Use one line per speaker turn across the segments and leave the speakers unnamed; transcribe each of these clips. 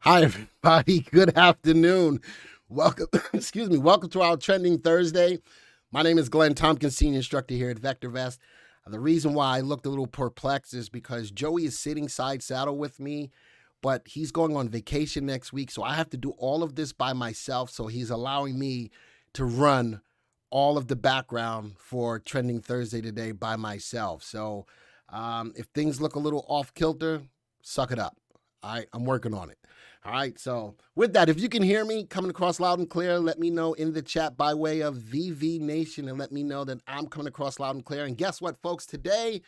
Hi, everybody. Good afternoon. Welcome, welcome to our Trending Thursday. My name is Glenn Tompkins, Senior Instructor here at VectorVest. The reason why I looked a little perplexed is because Joey is sitting side saddle with me, but he's going on vacation next week, so I have to do all of this by myself, so he's allowing me to run all of the background for Trending Thursday today by myself. So if things look a little off kilter, suck it up. All right, I'm working on it. All right, so with that, if you can hear me coming across loud and clear, let me know in the chat by way of VV Nation and let me know that I'm coming across loud and clear. And guess what, folks? Today,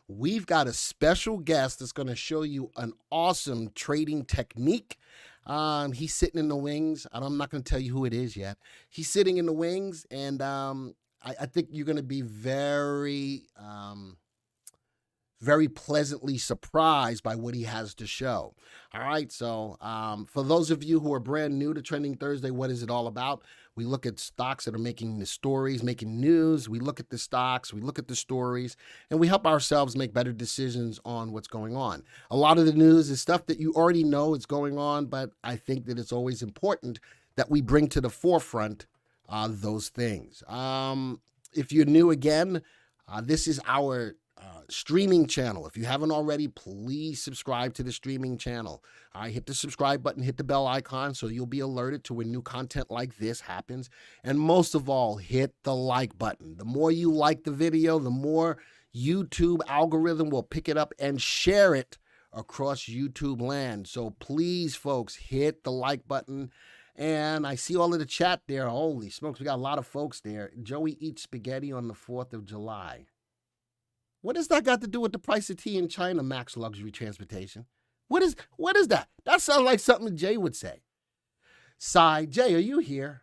we've got a special guest that's going to show you an awesome trading technique. He's sitting in the wings. I'm not going to tell you who it is yet. He's sitting in the wings, and I think you're going to be very pleasantly surprised by what he has to show. All right, so for those of you who are brand new to Trending Thursday, what is it all about? We look at stocks that are making the stories, making news. We look at the stocks, we look at the stories, and we help ourselves make better decisions on what's going on. A lot of the news is stuff that you already know is going on, but I think that it's always important that we bring to the forefront those things. If you're new again, this is our streaming channel. If you haven't already, please subscribe to the streaming channel. All right, hit the subscribe button, hit the bell icon so you'll be alerted to when new content like this happens. And most of all, hit the like button. The more you like the video, the more YouTube algorithm will pick it up and share it across YouTube land. So please, folks, hit the like button. And I see all of the chat there. Holy smokes, we got a lot of folks there. Joey eats spaghetti on the 4th of July. What does that got to do with the price of tea in China, Max Luxury Transportation? What is that? That sounds like something Jay would say. Sigh, Jay, are you here?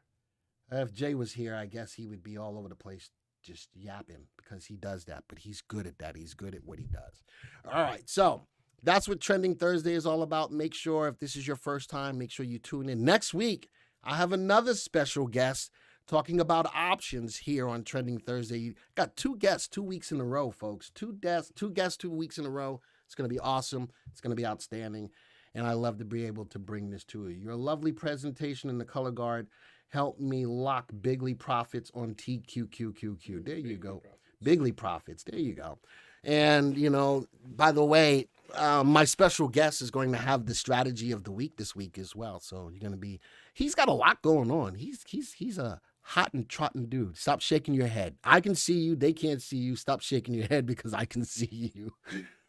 If Jay was here, I guess he would be all over the place just yapping because he does that, but he's good at that. He's good at what he does. All right, so that's what Trending Thursday is all about. Make sure if this is your first time, make sure you tune in. Next week, I have another special guest talking about options here on Trending Thursday. Got two guests 2 weeks in a row, folks. Two guests 2 weeks in a row. It's going to be awesome. It's going to be outstanding. And I love to be able to bring this to you. Your lovely presentation in the color guard helped me lock Bigly Profits on TQQQQ. There you go. Bigly Profits. There you go. And, you know, by the way, my special guest is going to have the strategy of the week this week as well. So you're going to be, he's got a lot going on. He's a hot and trotting dude. Stop shaking your head. I can see you. They can't see you. Stop shaking your head because I can see you.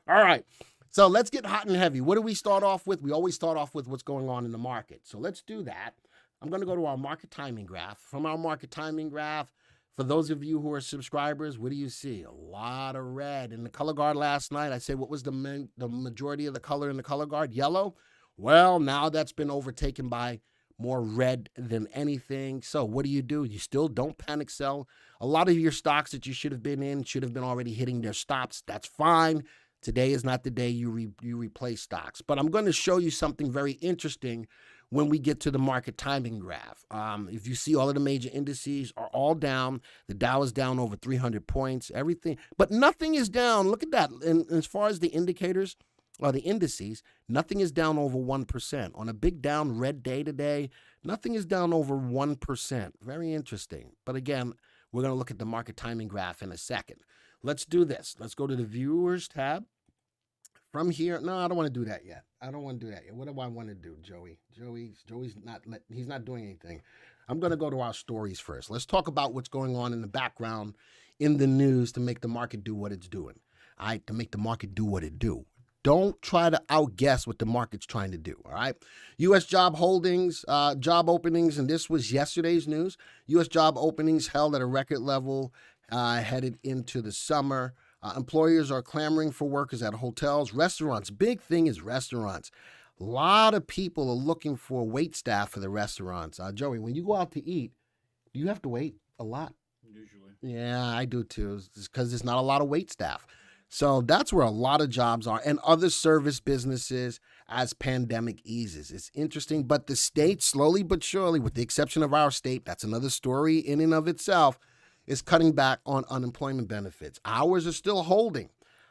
All right. So let's get hot and heavy. What do we start off with? We always start off with what's going on in the market. So let's do that. I'm going to go to our market timing graph. From our market timing graph, for those of you who are subscribers, what do you see? A lot of red. In the color guard last night, I said, what was the majority of the color in the color guard? Yellow. Well, now that's been overtaken by more red than anything. So what do? You still don't panic sell. A lot of your stocks that you should have been in should have been already hitting their stops. That's fine. Today is not the day you replace stocks. But I'm going to show you something very interesting when we get to the market timing graph. If you see, all of the major indices are all down. The Dow is down over 300 points, everything. But nothing is down. Look at that. And as far as the indicators, or the indices, nothing is down over 1%. On a big down red day today, nothing is down over 1%. Very interesting. But again, we're going to look at the market timing graph in a second. Let's do this. Let's go to the Viewers tab. From here, no, I don't want to do that yet. I don't want to do that yet. What do I want to do, Joey? Joey's he's not doing anything. I'm going to go to our stories first. Let's talk about what's going on in the background in the news to make the market do what it's doing. All right, to make the market do what it do. Don't try to outguess what the market's trying to do, all right? U.S. job holdings, job openings, and this was yesterday's news. U.S. job openings held at a record level headed into the summer. Employers are clamoring for workers at hotels, restaurants. Big thing is restaurants. A lot of people are looking for wait staff for the restaurants. Joey, when you go out to eat, do you have to wait a lot?
Usually.
Yeah, I do too, because there's not a lot of wait staff. So that's where a lot of jobs are, and other service businesses as pandemic eases. It's interesting, but the state, slowly but surely, with the exception of our state, that's another story in and of itself, is cutting back on unemployment benefits. Ours are still holding.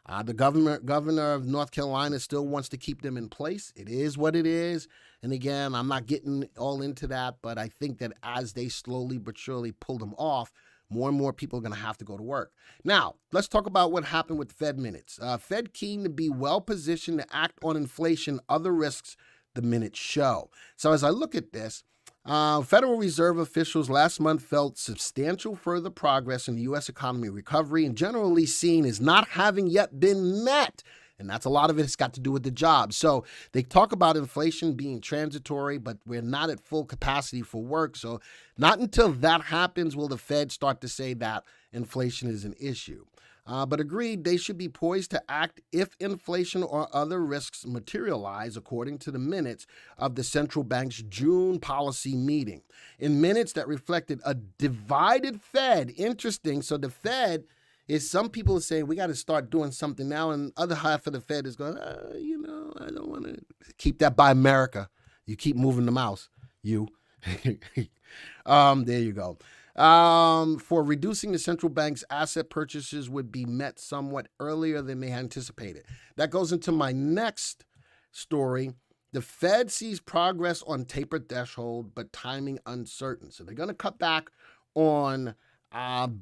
The governor of North Carolina still wants to keep them in place. It is what it is. And again, I'm not getting all into that, but I think that as they slowly but surely pull them off, more and more people are going to have to go to work. Now, let's talk about what happened with Fed minutes. Fed keen to be well positioned to act on inflation, other risks the minutes show. So as I look at this, Federal Reserve officials last month felt substantial further progress in the U.S. economy recovery and generally seen as not having yet been met. And that's a lot of it has got to do with the jobs. So they talk about inflation being transitory, but we're not at full capacity for work. So not until that happens will the Fed start to say that inflation is an issue. But agreed, they should be poised to act if inflation or other risks materialize, according to the minutes of the central bank's June policy meeting. In minutes that reflected a divided Fed, interesting. So the Fed is, some people are saying we got to start doing something now, and the other half of the Fed is going, I don't want to keep that by America. You keep moving the mouse, you. There you go. For reducing the central bank's asset purchases would be met somewhat earlier than they had anticipated. That goes into my next story. The Fed sees progress on taper threshold, but timing uncertain. So they're going to cut back on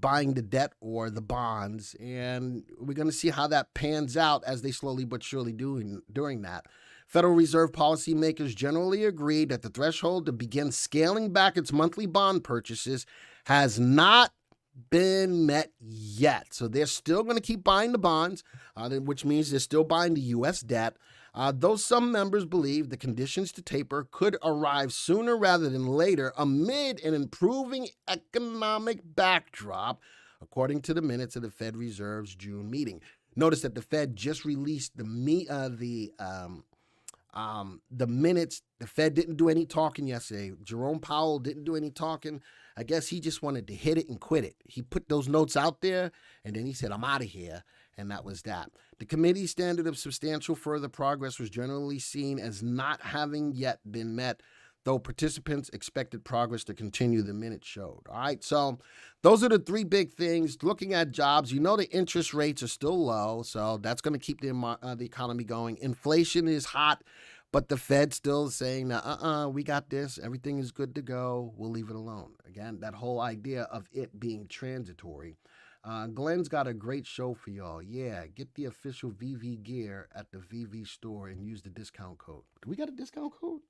buying the debt or the bonds, and we're going to see how that pans out as they slowly but surely during that. Federal Reserve policymakers generally agreed that the threshold to begin scaling back its monthly bond purchases has not been met yet. So they're still going to keep buying the bonds, which means they're still buying the U.S. debt. Though some members believe the conditions to taper could arrive sooner rather than later amid an improving economic backdrop, according to the minutes of the Fed Reserve's June meeting. Notice that the Fed just released the minutes. The Fed didn't do any talking yesterday. Jerome Powell didn't do any talking. I guess he just wanted to hit it and quit it. He put those notes out there, and then he said, I'm out of here, and that was that. The committee's standard of substantial further progress was generally seen as not having yet been met, though participants expected progress to continue, the minutes showed. All right, so those are the three big things. Looking at jobs, the interest rates are still low, so that's going to keep the economy going. Inflation is hot, but the Fed's still saying, we got this. Everything is good to go. We'll leave it alone. Again, that whole idea of it being transitory. Glenn's got a great show for y'all. Yeah, get the official VV gear at the VV store and use the discount code. Do we got a discount code?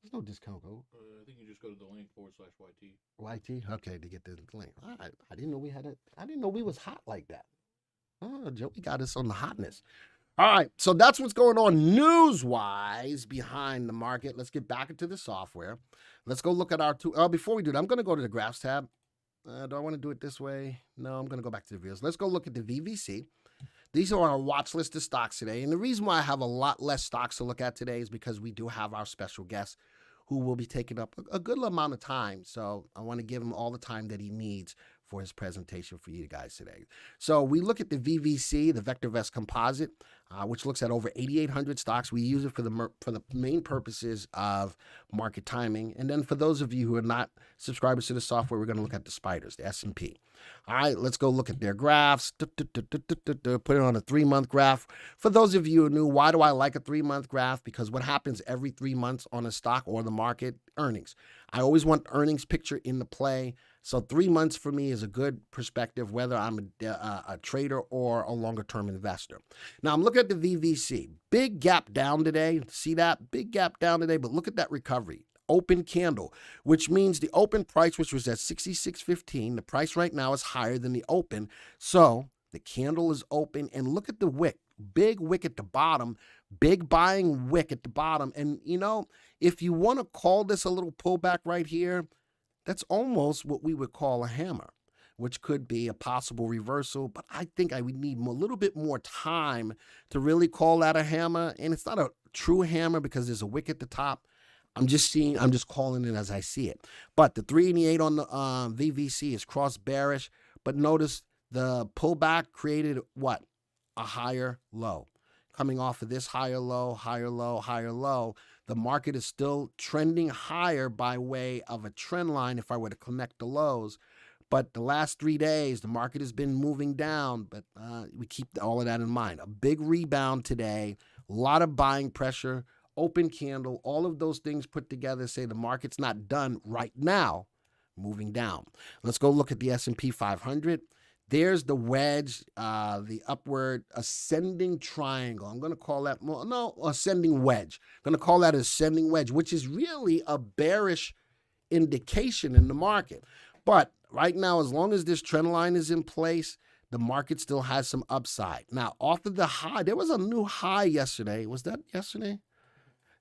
There's no discount code.
I think you just go to the link /YT.
YT? Okay, to get the link. All right. I didn't know we had it. I didn't know we was hot like that. Oh, Joey got us on the hotness. All right, so that's what's going on news-wise behind the market. Let's get back into the software. Let's go look at our two. Before we do that, I'm going to go to the graphs tab. Do I want to do it this way? No, I'm going to go back to the videos. Let's go look at the VVC. These are our watch list of stocks today. And the reason why I have a lot less stocks to look at today is because we do have our special guest who will be taking up a good amount of time. So I want to give him all the time that he needs for his presentation for you guys today. So we look at the VVC, the VectorVest composite, which looks at over 8,800 stocks. We use it for the main purposes of market timing. And then for those of you who are not subscribers to the software, we're going to look at the spiders, the S&P. All right, let's go look at their graphs. Put it on a 3-month graph. For those of you who are new, why do I like a 3-month graph? Because what happens every 3 months on a stock or the market? Earnings. I always want earnings picture in the play. So 3 months for me is a good perspective, whether I'm a trader or a longer-term investor. Now, I'm looking at the VVC. Big gap down today. See that? Big gap down today, but look at that recovery. Open candle, which means the open price, which was at 66.15, the price right now is higher than the open. So the candle is open, and look at the wick. Big wick at the bottom, big buying wick at the bottom. And, if you want to call this a little pullback right here, that's almost what we would call a hammer, which could be a possible reversal. But I think I would need a little bit more time to really call that a hammer. And it's not a true hammer because there's a wick at the top. I'm just calling it as I see it. But the 388 on the VVC is cross bearish. But notice the pullback created what? A higher low. Coming off of this higher low, higher low, higher low, the market is still trending higher by way of a trend line if I were to connect the lows. But the last 3 days, the market has been moving down, but we keep all of that in mind. A big rebound today, a lot of buying pressure, open candle, all of those things put together say the market's not done right now, moving down. Let's go look at the S&P 500. There's the wedge, the upward ascending triangle. I'm going to call that, ascending wedge. I'm going to call that ascending wedge, which is really a bearish indication in the market. But right now, as long as this trend line is in place, the market still has some upside. Now, off of the high, there was a new high yesterday. Was that yesterday?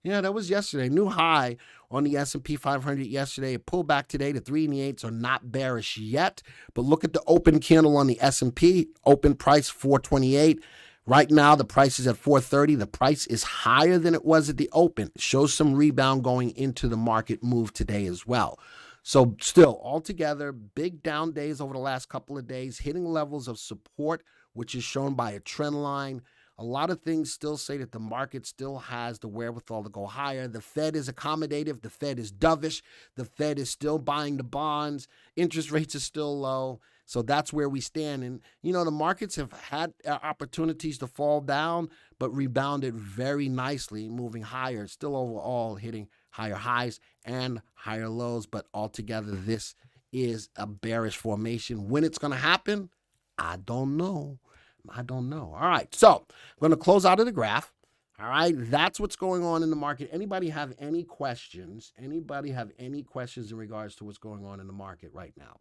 Yeah, that was yesterday. New high on the S&P 500 yesterday. It pulled back today. The 3 and the 8s are not bearish yet. But look at the open candle on the S&P. Open price 428. Right now, the price is at 430. The price is higher than it was at the open. It shows some rebound going into the market move today as well. So still, altogether, big down days over the last couple of days, hitting levels of support, which is shown by a trend line. A lot of things still say that the market still has the wherewithal to go higher. The Fed is accommodative. The Fed is dovish. The Fed is still buying the bonds. Interest rates are still low. So that's where we stand. And, the markets have had opportunities to fall down, but rebounded very nicely, moving higher, still overall hitting higher highs and higher lows. But altogether, this is a bearish formation. When it's going to happen, I don't know. All right, so I'm going to close out of the graph. All right, that's what's going on in the market. Anybody have any questions? Anybody have any questions in regards to what's going on in the market right now?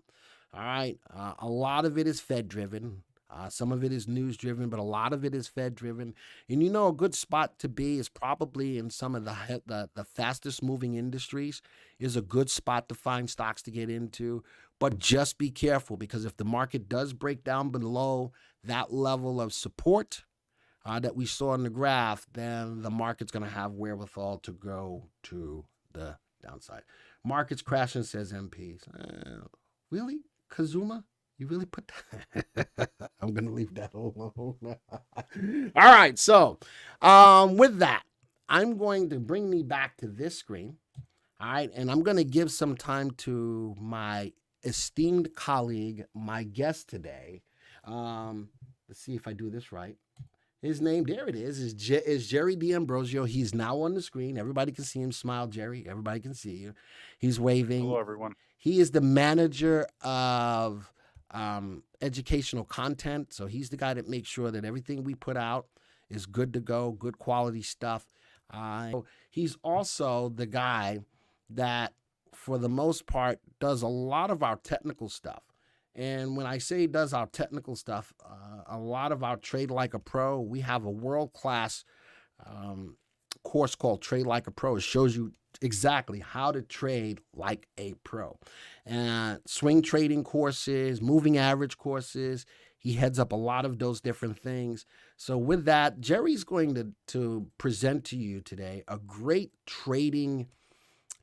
All right, a lot of it is Fed-driven. Some of it is news-driven, but a lot of it is Fed-driven. And a good spot to be is probably in some of the fastest-moving industries is a good spot to find stocks to get into. But just be careful, because if the market does break down below that level of support that we saw in the graph, then the market's going to have wherewithal to go to the downside. Market's crashing, says MPs. Really, Kazuma? You really put that? I'm going to leave that alone. All right, so with that, I'm going to bring me back to this screen. All right, and I'm going to give some time to my esteemed colleague, my guest today. Let's see if I do this right. His name, there it is Jerry D'Ambrosio. He's now on the screen. Everybody can see him. Smile, Jerry. Everybody can see you. He's waving.
Hello, everyone.
He is the manager of educational content. So he's the guy that makes sure that everything we put out is good to go, good quality stuff. He's also the guy that, for the most part, does a lot of our technical stuff. And when I say he does our technical stuff, a lot of our Trade Like a Pro, we have a world-class course called Trade Like a Pro. It shows you exactly how to trade like a pro. And swing trading courses, moving average courses. He heads up a lot of those different things. So with that, Jerry's going to present to you today a great trading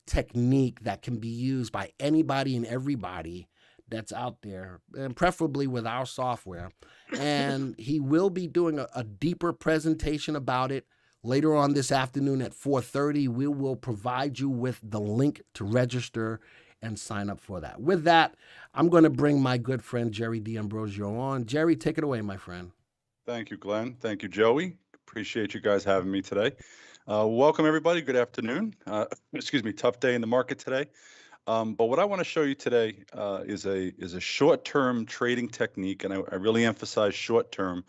technique that can be used by anybody and everybody that's out there, and preferably with our software. And he will be doing a deeper presentation about it later on this afternoon at 4:30. We will provide you with the link to register and sign up for that. With that, I'm going to bring my good friend Jerry D'Ambrosio on. Jerry, take it away, my friend.
Thank you, Glenn. Thank you, Joey. Appreciate you guys having me today. Welcome, everybody. Good afternoon. Tough day in the market today. But what I want to show you today is a short-term trading technique, and I really emphasize short-term,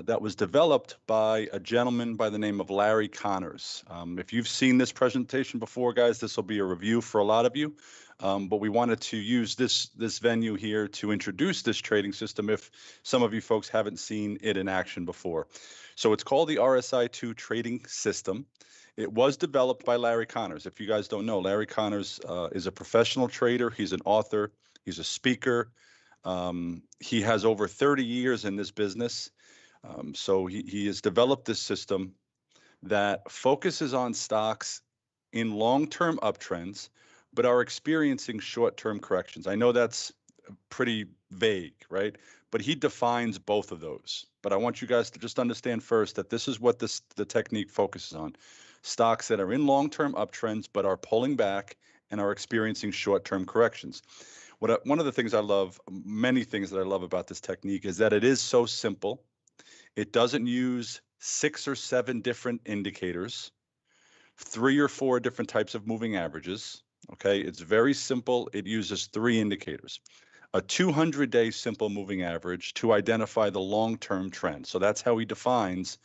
that was developed by a gentleman by the name of Larry Connors. If you've seen this presentation before, guys, this will be a review for a lot of you. But we wanted to use this venue here to introduce this trading system if some of you folks haven't seen it in action before. So it's called the RSI2 trading system. It was developed by Larry Connors. If you guys don't know, Larry Connors is a professional trader. He's an author. He's a speaker. He has over 30 years in this business. So he has developed this system that focuses on stocks in long-term uptrends, but are experiencing short-term corrections. I know that's pretty vague, right? But he defines both of those. But I want you guys to just understand first that this is what the technique focuses on. Stocks that are in long-term uptrends, but are pulling back and are experiencing short-term corrections. One of the things I love, many things that I love about this technique is that it is so simple. It doesn't use 6 or 7 different indicators, 3 or 4 different types of moving averages. Okay, it's very simple. It uses 3 indicators. A 200-day simple moving average to identify the long-term trend. So that's how he defines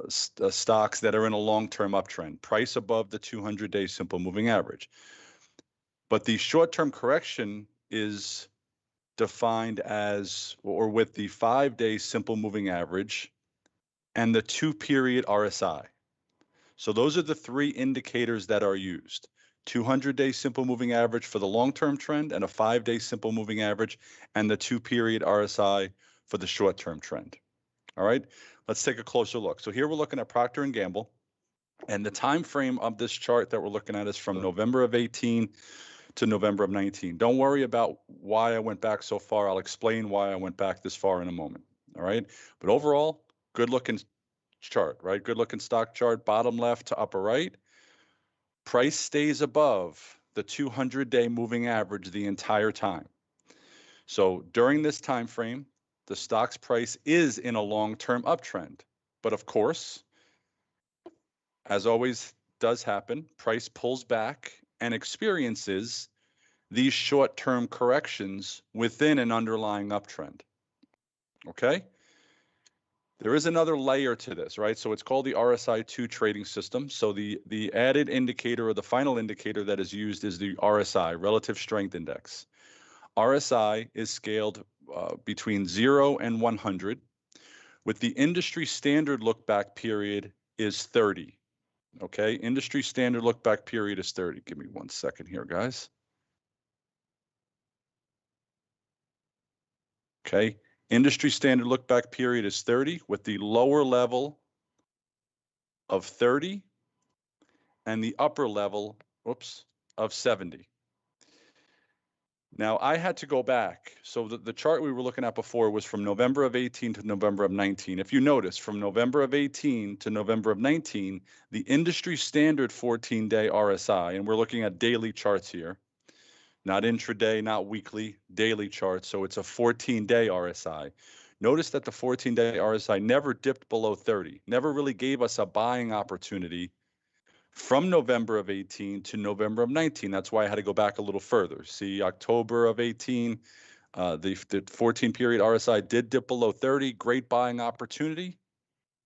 stocks that are in a long-term uptrend, price above the 200-day simple moving average. But the short-term correction is defined as, or with the 5-day simple moving average and the 2-period RSI. So those are the 3 indicators that are used. 200-day simple moving average for the long-term trend and a 5-day simple moving average and the 2-period RSI for the short-term trend. All right, let's take a closer look. So here we're looking at Procter & Gamble, and the time frame of this chart that we're looking at is from November of 18 to November of 19. Don't worry about why I went back so far. I'll explain why I went back this far in a moment. All right, but overall, good looking chart, right? Good looking stock chart, bottom left to upper right. Price stays above the 200-day moving average the entire time. So during this time frame, the stock's price is in a long-term uptrend. But of course, as always does happen, price pulls back and experiences these short-term corrections within an underlying uptrend. Okay? There is another layer to this, right? So it's called the RSI-2 trading system. So the added indicator or the final indicator that is used is the RSI, Relative Strength Index. RSI is scaled between 0 and 100, with the industry standard look-back period is 30. Okay, industry standard look-back period is 30. Give me 1 second here, guys. Okay, industry standard look-back period is 30, with the lower level of 30 and the upper level, of 70. Now, I had to go back. So the chart we were looking at before was from November of 18 to November of 19. If you notice, from November of 18 to November of 19, the industry standard 14-day RSI, and we're looking at daily charts here, not intraday, not weekly, daily charts. So it's a 14-day RSI. Notice that the 14-day RSI never dipped below 30, never really gave us a buying opportunity from November of 18 to November of 19. That's why I had to go back a little further. See, October of 18, the 14 period RSI did dip below 30. Great buying opportunity,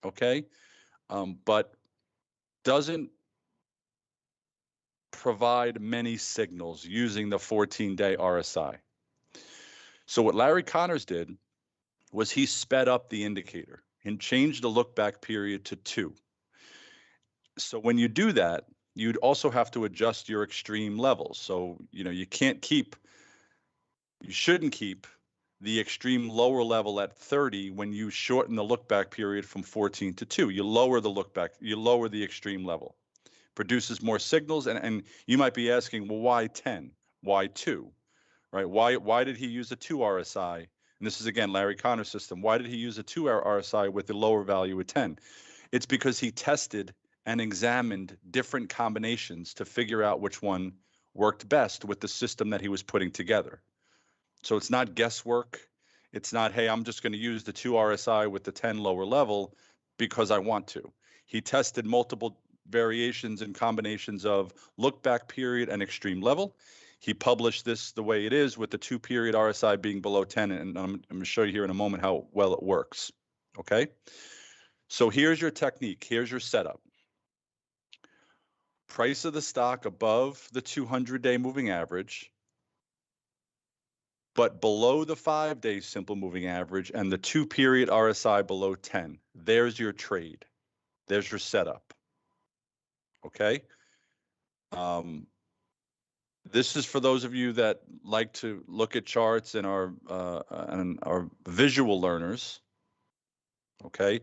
okay, but doesn't provide many signals using the 14-day RSI. So what Larry Connors did was he sped up the indicator and changed the look back period to 2. So when you do that, you'd also have to adjust your extreme levels. So, you shouldn't keep the extreme lower level at 30 when you shorten the look back period from 14 to 2. You lower the look back, you lower the extreme level. Produces more signals, and you might be asking, well, why 10? Why 2? Right? Why did he use a 2 RSI? And this is again Larry Connor's system. Why did he use a 2 RSI with the lower value of 10? It's because he tested and examined different combinations to figure out which one worked best with the system that he was putting together. So it's not guesswork. It's not, hey, I'm just going to use the 2 RSI with the 10 lower level because I want to. He tested multiple variations and combinations of look back period and extreme level. He published this the way it is with the 2 period RSI being below 10, and I'm going to show you here in a moment how well it works. Okay? So here's your technique. Here's your setup. Price of the stock above the 200-day moving average, but below the 5-day simple moving average and the 2-period RSI below 10. There's your trade. There's your setup. Okay? This is for those of you that like to look at charts and are visual learners. Okay?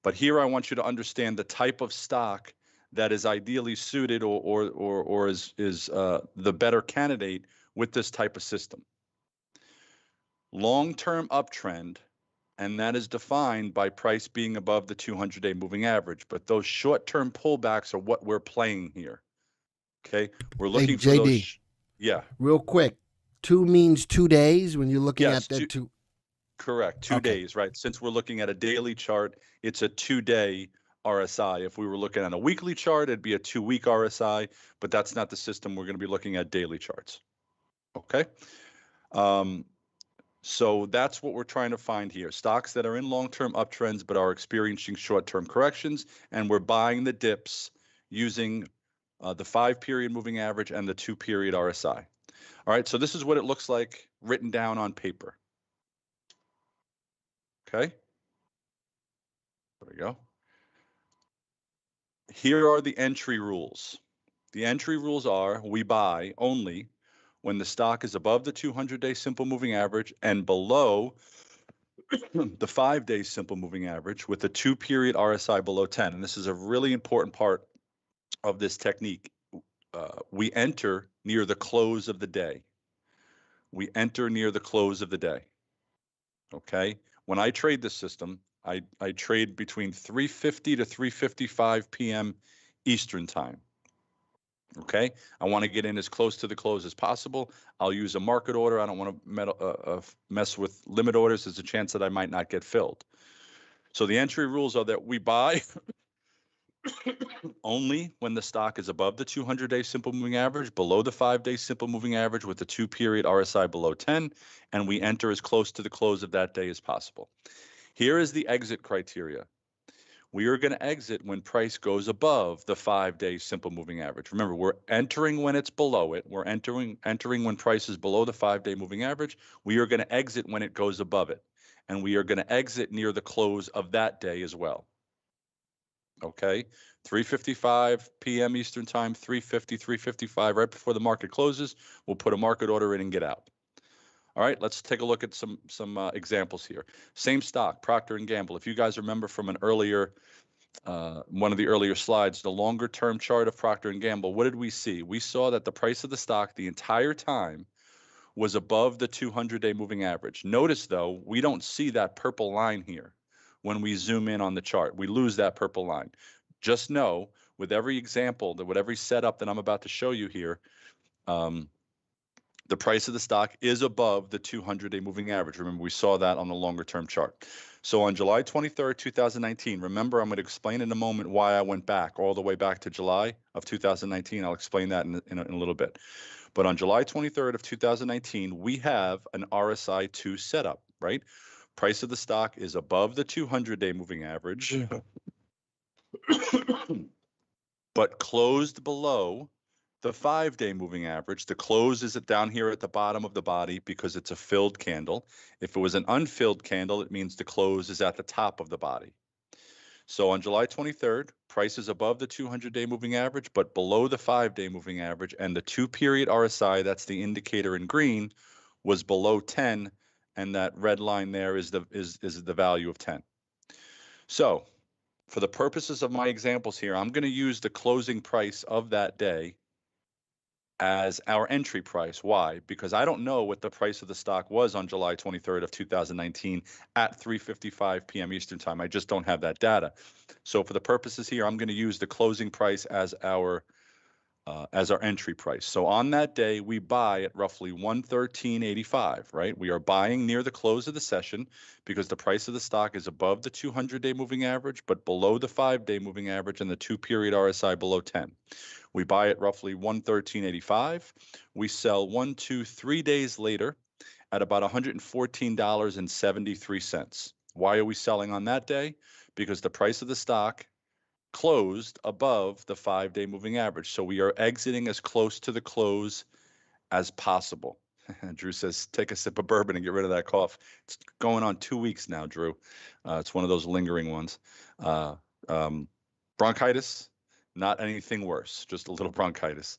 But here I want you to understand the type of stock that is ideally suited or is the better candidate with this type of system. Long-term uptrend, and that is defined by price being above the 200-day moving average. But those short-term pullbacks are what we're playing here. Okay, we're looking for
JD,
those. Yeah.
real quick, 2 means 2 days when you're looking
Yes,
at that two.
correct. 2
Okay.
days, right? Since we're looking at a daily chart, it's a 2-day RSI. If we were looking at a weekly chart, it'd be a 2-week RSI, but that's not the system. We're going to be looking at daily charts. Okay. So that's what we're trying to find here. Stocks that are in long-term uptrends but are experiencing short-term corrections, and we're buying the dips using the 5-period moving average and the 2-period RSI. All right, so this is what it looks like written down on paper. Okay. There we go. Here are the entry rules. The entry rules are we buy only when the stock is above the 200-day simple moving average and below the 5-day simple moving average with the 2-period RSI below 10. And this is a really important part of this technique. We enter near the close of the day. We enter near the close of the day. Okay. When I trade this system, I trade between 3:50 to 3:55 p.m. Eastern time. Okay. I want to get in as close to the close as possible. I'll use a market order. I don't want to mess with limit orders. There's a chance that I might not get filled. So the entry rules are that we buy only when the stock is above the 200-day simple moving average, below the 5-day simple moving average with the 2-period RSI below 10, and we enter as close to the close of that day as possible. Here is the exit criteria. We are going to exit when price goes above the 5-day simple moving average. Remember, we're entering when it's below it. We're entering when price is below the 5-day moving average. We are going to exit when it goes above it. And we are going to exit near the close of that day as well. Okay, 3:55 p.m. Eastern time, 3:50, 3:55, right before the market closes. We'll put a market order in and get out. All right, let's take a look at some examples here. Same stock, Procter & Gamble. If you guys remember from an earlier, one of the earlier slides, the longer term chart of Procter & Gamble, what did we see? We saw that the price of the stock the entire time was above the 200-day moving average. Notice though, we don't see that purple line here. When we zoom in on the chart, we lose that purple line. Just know with every example, with every setup that I'm about to show you here, the price of the stock is above the 200-day moving average. Remember, we saw that on the longer term chart. So on July 23rd, 2019, remember, I'm going to explain in a moment why I went back all the way back to July of 2019. I'll explain that in a little bit. But on July 23rd of 2019, we have an RSI 2 setup, right? Price of the stock is above the 200-day moving average, but closed below the 5-day moving average. The close is down here at the bottom of the body because it's a filled candle. If it was an unfilled candle, it means the close is at the top of the body. So on July 23rd, price is above the 200-day moving average, but below the 5-day moving average, and the 2-period RSI, that's the indicator in green, was below 10, and that red line there is the value of 10. So for the purposes of my examples here, I'm going to use the closing price of that day as our entry price. Why? Because I don't know what the price of the stock was on July 23rd of 2019 at 3:55 p.m. Eastern time. I just don't have that data. So for the purposes here, I'm going to use the closing price as our entry price. So on that day, we buy at roughly 113.85, right? We are buying near the close of the session because the price of the stock is above the 200-day moving average, but below the 5-day moving average and the 2-period RSI below 10. We buy at roughly 113.85. We sell 1, 2, 3 days later at about $114.73. Why are we selling on that day? Because the price of the stock closed above the 5-day moving average. So we are exiting as close to the close as possible. Drew says, take a sip of bourbon and get rid of that cough. It's going on 2 weeks now, Drew. It's one of those lingering ones. Bronchitis, not anything worse, just a little bronchitis.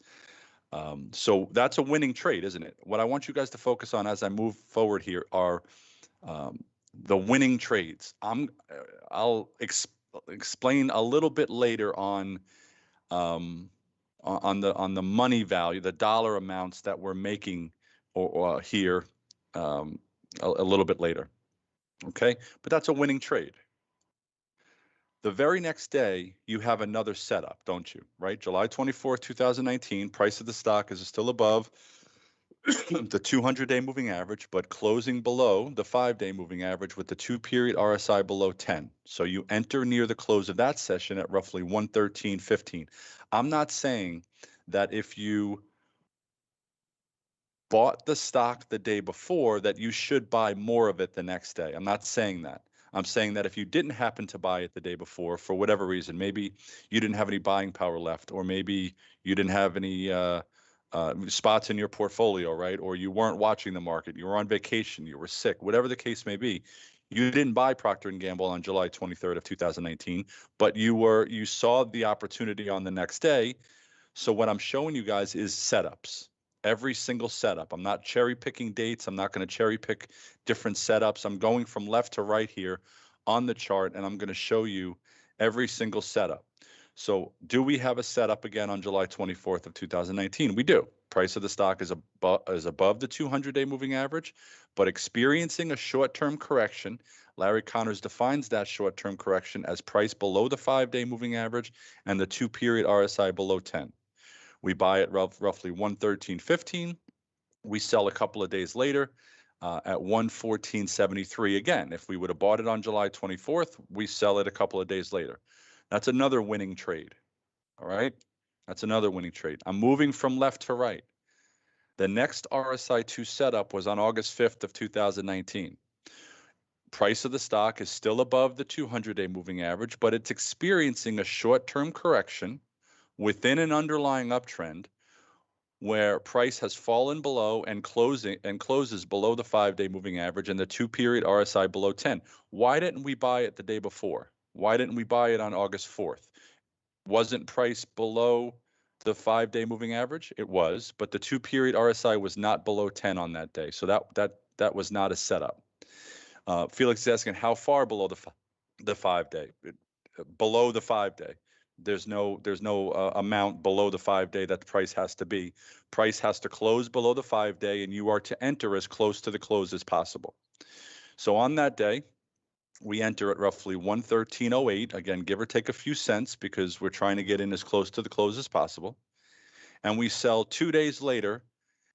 So that's a winning trade, isn't it? What I want you guys to focus on as I move forward here are the winning trades. I'll explain a little bit later on the money value, the dollar amounts that we're making here a little bit later. Okay, but that's a winning trade. The very next day, you have another setup, don't you? Right? July 24th, 2019, price of the stock is still above the 200-day moving average, but closing below the 5-day moving average with the 2-period RSI below 10. So you enter near the close of that session at roughly 113.15. I'm not saying that if you bought the stock the day before that you should buy more of it the next day. I'm not saying that. I'm saying that if you didn't happen to buy it the day before for whatever reason, maybe you didn't have any buying power left, or maybe you didn't have any spots in your portfolio, right? Or you weren't watching the market, you were on vacation, you were sick, whatever the case may be. You didn't buy Procter & Gamble on July 23rd of 2019, but you saw the opportunity on the next day. So what I'm showing you guys is setups. Every single setup. I'm not cherry picking dates. I'm not going to cherry pick different setups. I'm going from left to right here on the chart, and I'm going to show you every single setup. So do we have a setup again on July 24th of 2019? We do. Price of the stock is above the 200-day moving average, but experiencing a short-term correction. Larry Connors defines that short-term correction as price below the 5-day moving average and the 2-period RSI below 10. We buy at roughly 113.15. We sell a couple of days later at 114.73. Again, if we would have bought it on July 24th, we sell it a couple of days later. That's another winning trade. All right. That's another winning trade. I'm moving from left to right. The next RSI2 setup was on August 5th of 2019. Price of the stock is still above the 200-day moving average, but it's experiencing a short-term correction within an underlying uptrend where price has fallen below and closes below the 5-day moving average and the 2-period RSI below 10. Why didn't we buy it the day before? Why didn't we buy it on August 4th? Wasn't price below the 5-day moving average? It was, but the 2-period RSI was not below 10 on that day. So that was not a setup. Felix is asking how far below the 5-day? Below the 5-day. There's no amount below the 5-day that the price has to be. Price has to close below the 5-day, and you are to enter as close to the close as possible. So on that day, we enter at roughly 113.08. Again, give or take a few cents because we're trying to get in as close to the close as possible. And we sell 2 days later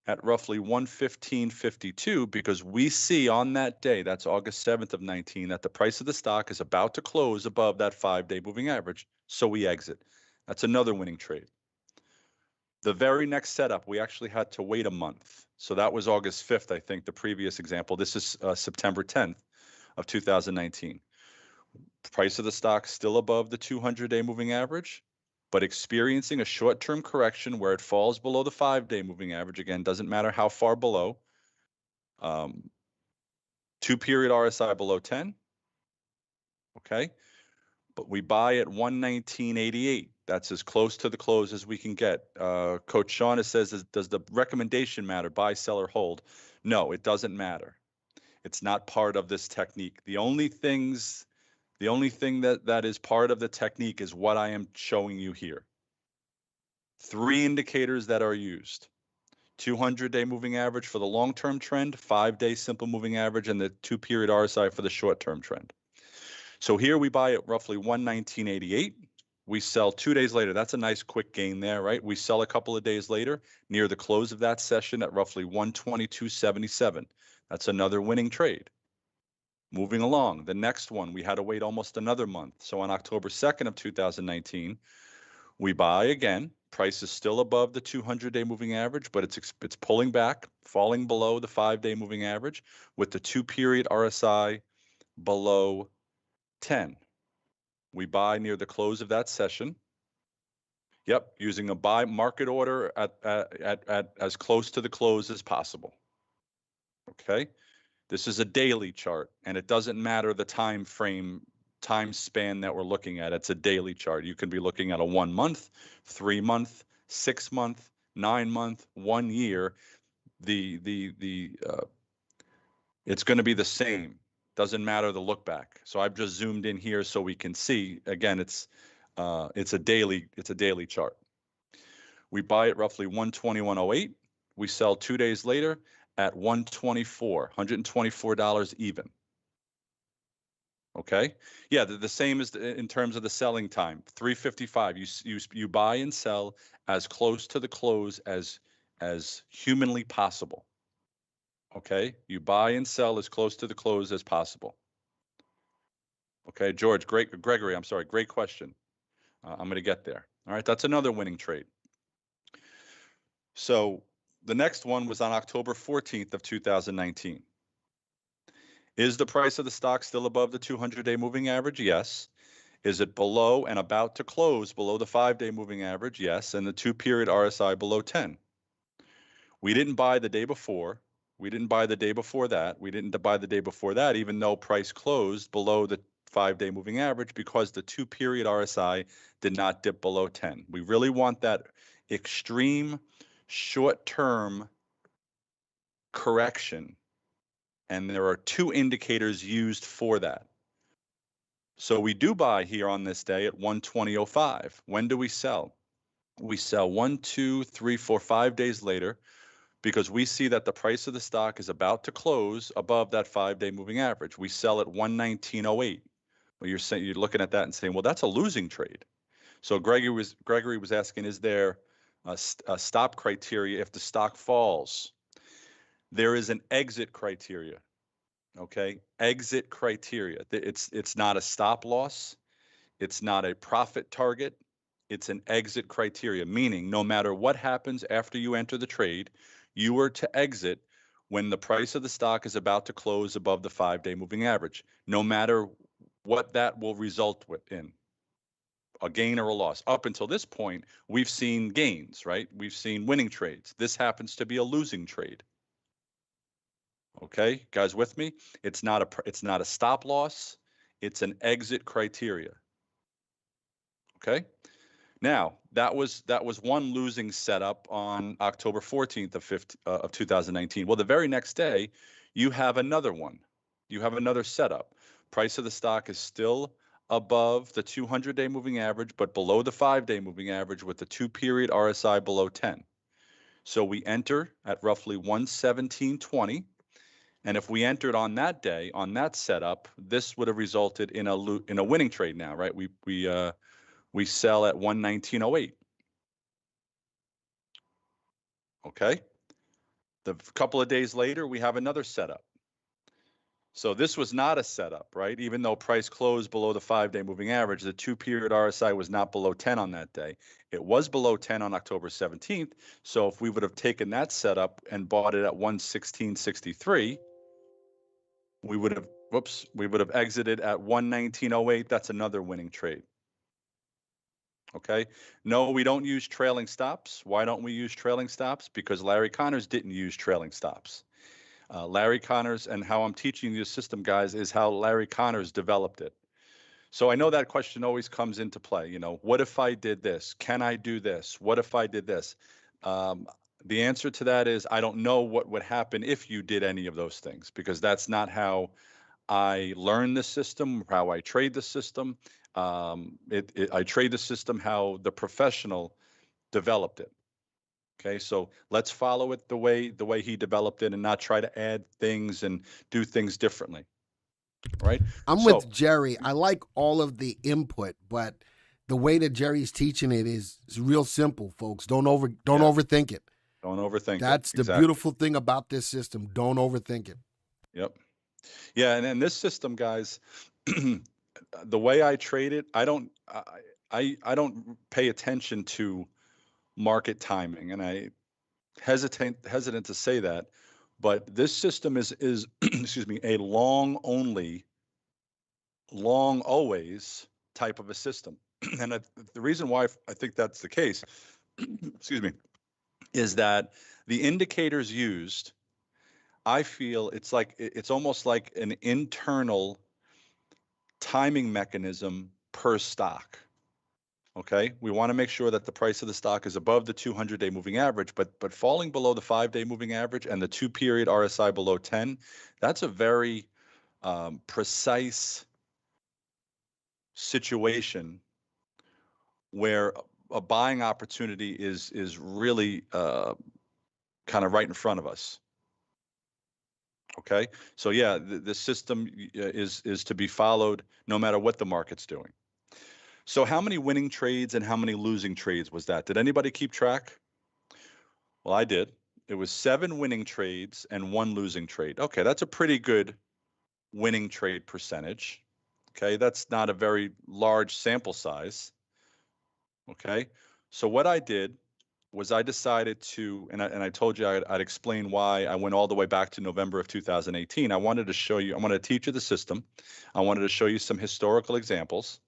at roughly 115.52 because we see on that day, that's August 7th of 19, that the price of the stock is about to close above that 5-day moving average. So we exit. That's another winning trade. The very next setup, we actually had to wait a month. So that was August 5th, I think, the previous example. This is September 10th of 2019. Price of the stock still above the 200-day moving average, but experiencing a short-term correction where it falls below the 5-day moving average. Again, doesn't matter how far below. 2-period RSI below 10. Okay. But we buy at 119.88. That's as close to the close as we can get. Coach Sean says, does the recommendation matter? Buy, sell, or hold? No, it doesn't matter. It's not part of this technique. The only thing that is part of the technique is what I am showing you here. 3 indicators that are used. 200-day moving average for the long-term trend, 5-day simple moving average, and the 2-period RSI for the short-term trend. So here we buy at roughly 119.88. We sell 2 days later. That's a nice quick gain there, right? We sell a couple of days later near the close of that session at roughly 122.77. That's another winning trade. Moving along, the next one, we had to wait almost another month. So on October 2nd of 2019, we buy again. Price is still above the 200-day moving average, but it's pulling back, falling below the 5-day moving average with the 2-period RSI below 10. We buy near the close of that session. Yep, using a buy market order at as close to the close as possible. Okay, this is a daily chart, and it doesn't matter the time span that we're looking at. It's a daily chart. You can be looking at a 1 month, 3 month, 6 month, 9 month, 1 year. It's going to be the same. Doesn't matter the look back. So I've just zoomed in here so we can see. Again, it's a daily chart. We buy at roughly 121.08. We sell 2 days later at $124 even. Okay. Yeah, the same as in terms of the selling time. 355. You buy and sell as close to the close as as humanly possible. Okay, you buy and sell as close to the close as possible. Okay, George, Gregory, I'm sorry, great question. I'm going to get there. All right, that's another winning trade. So the next one was on October 14th of 2019. Is the price of the stock still above the 200-day moving average? Yes. Is it below and about to close below the 5-day moving average? Yes. And the 2-period RSI below 10. We didn't buy the day before. We didn't buy the day before that. We didn't buy the day before that, even though price closed below the 5-day moving average, because the 2-period RSI did not dip below 10. We really want that extreme short-term correction. And there are 2 indicators used for that. So we do buy here on this day at 120.05. When do we sell? We sell 1, 2, 3, 4, 5 days later, because we see that the price of the stock is about to close above that 5-day moving average. We sell at 119.08. Well, you're looking at that and saying, well, that's a losing trade. So Gregory was asking, is there a stop criteria if the stock falls? There is an exit criteria. Okay, exit criteria. It's not a stop loss. It's not a profit target. It's an exit criteria, meaning no matter what happens after you enter the trade, you are to exit when the price of the stock is about to close above the 5-day moving average, no matter what that will result in, a gain or a loss. Up until this point, we've seen gains, right? We've seen winning trades. This happens to be a losing trade. Okay, guys with me? It's not a stop loss. It's an exit criteria. Okay. Now, that was one losing setup on October 14th of 2019. Well, the very next day, you have another one. You have another setup. Price of the stock is still above the 200-day moving average, but below the 5-day moving average, with the 2-period RSI below 10. So we enter at roughly 117.20. And if we entered on that day, on that setup, this would have resulted in a winning trade now, right? We sell at 119.08. Okay. The couple of days later, we have another setup. So this was not a setup, right? Even though price closed below the 5-day moving average, the 2-period RSI was not below 10 on that day. It was below 10 on October 17th. So if we would have taken that setup and bought it at 116.63, we would have exited at 119.08. That's another winning trade. Okay. No, we don't use trailing stops. Why don't we use trailing stops? Because Larry Connors didn't use trailing stops. Larry Connors, and how I'm teaching you the system, guys, is how Larry Connors developed it. So I know that question always comes into play. You know, what if I did this? Can I do this? What if I did this? The answer to that is I don't know what would happen if you did any of those things, because that's not how I learned the system, how I trade the system. I trade the system how the professional developed it. Okay, so let's follow it the way he developed it, and not try to add things and do things differently. Right?
I'm with Jerry. I like all of the input, but the way that Jerry's teaching it is real simple, folks. Don't overthink it.
Don't overthink it.
That's the beautiful thing about this system. Don't overthink it.
Yep. Yeah, and this system, guys, the way I trade it, I don't pay attention to market timing, and I hesitant to say that, but this system is excuse me, a long always type of a system. And the reason why I think that's the case, excuse me, is that the indicators used, I feel it's almost like an internal timing mechanism per stock. Okay, we want to make sure that the price of the stock is above the 200-day moving average, but falling below the 5-day moving average and the 2-period RSI below 10, that's a very precise situation where a buying opportunity is really kind of right in front of us. Okay, so yeah, the system is to be followed no matter what the market's doing. So how many winning trades and how many losing trades was that? Did anybody keep track? Well, I did. It was 7 winning trades and 1 losing trade. Okay, that's a pretty good winning trade percentage. Okay, that's not a very large sample size. Okay, so what I did was I decided to, and I told you I'd explain why I went all the way back to November of 2018. I wanted to show you, I wanted to teach you the system. I wanted to show you some historical examples.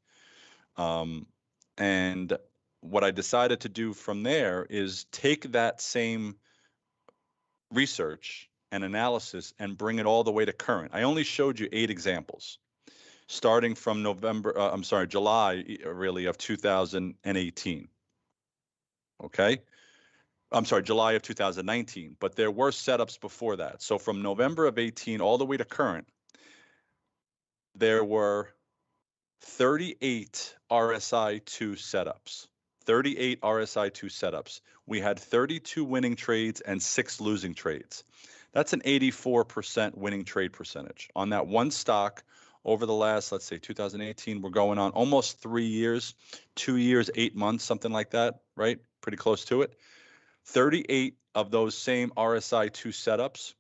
And what I decided to do from there is take that same research and analysis and bring it all the way to current. I only showed you 8 examples, starting from July really of 2018. Okay. I'm sorry, July of 2019, but there were setups before that. So from November of 18 all the way to current, there were 38 RSI2 setups. 38 RSI2 setups. We had 32 winning trades and 6 losing trades. That's an 84% winning trade percentage. On that one stock over the last, let's say 2018, we're going on almost 3 years, 2 years, 8 months, something like that, right? Pretty close to it. 38 of those same RSI2 setups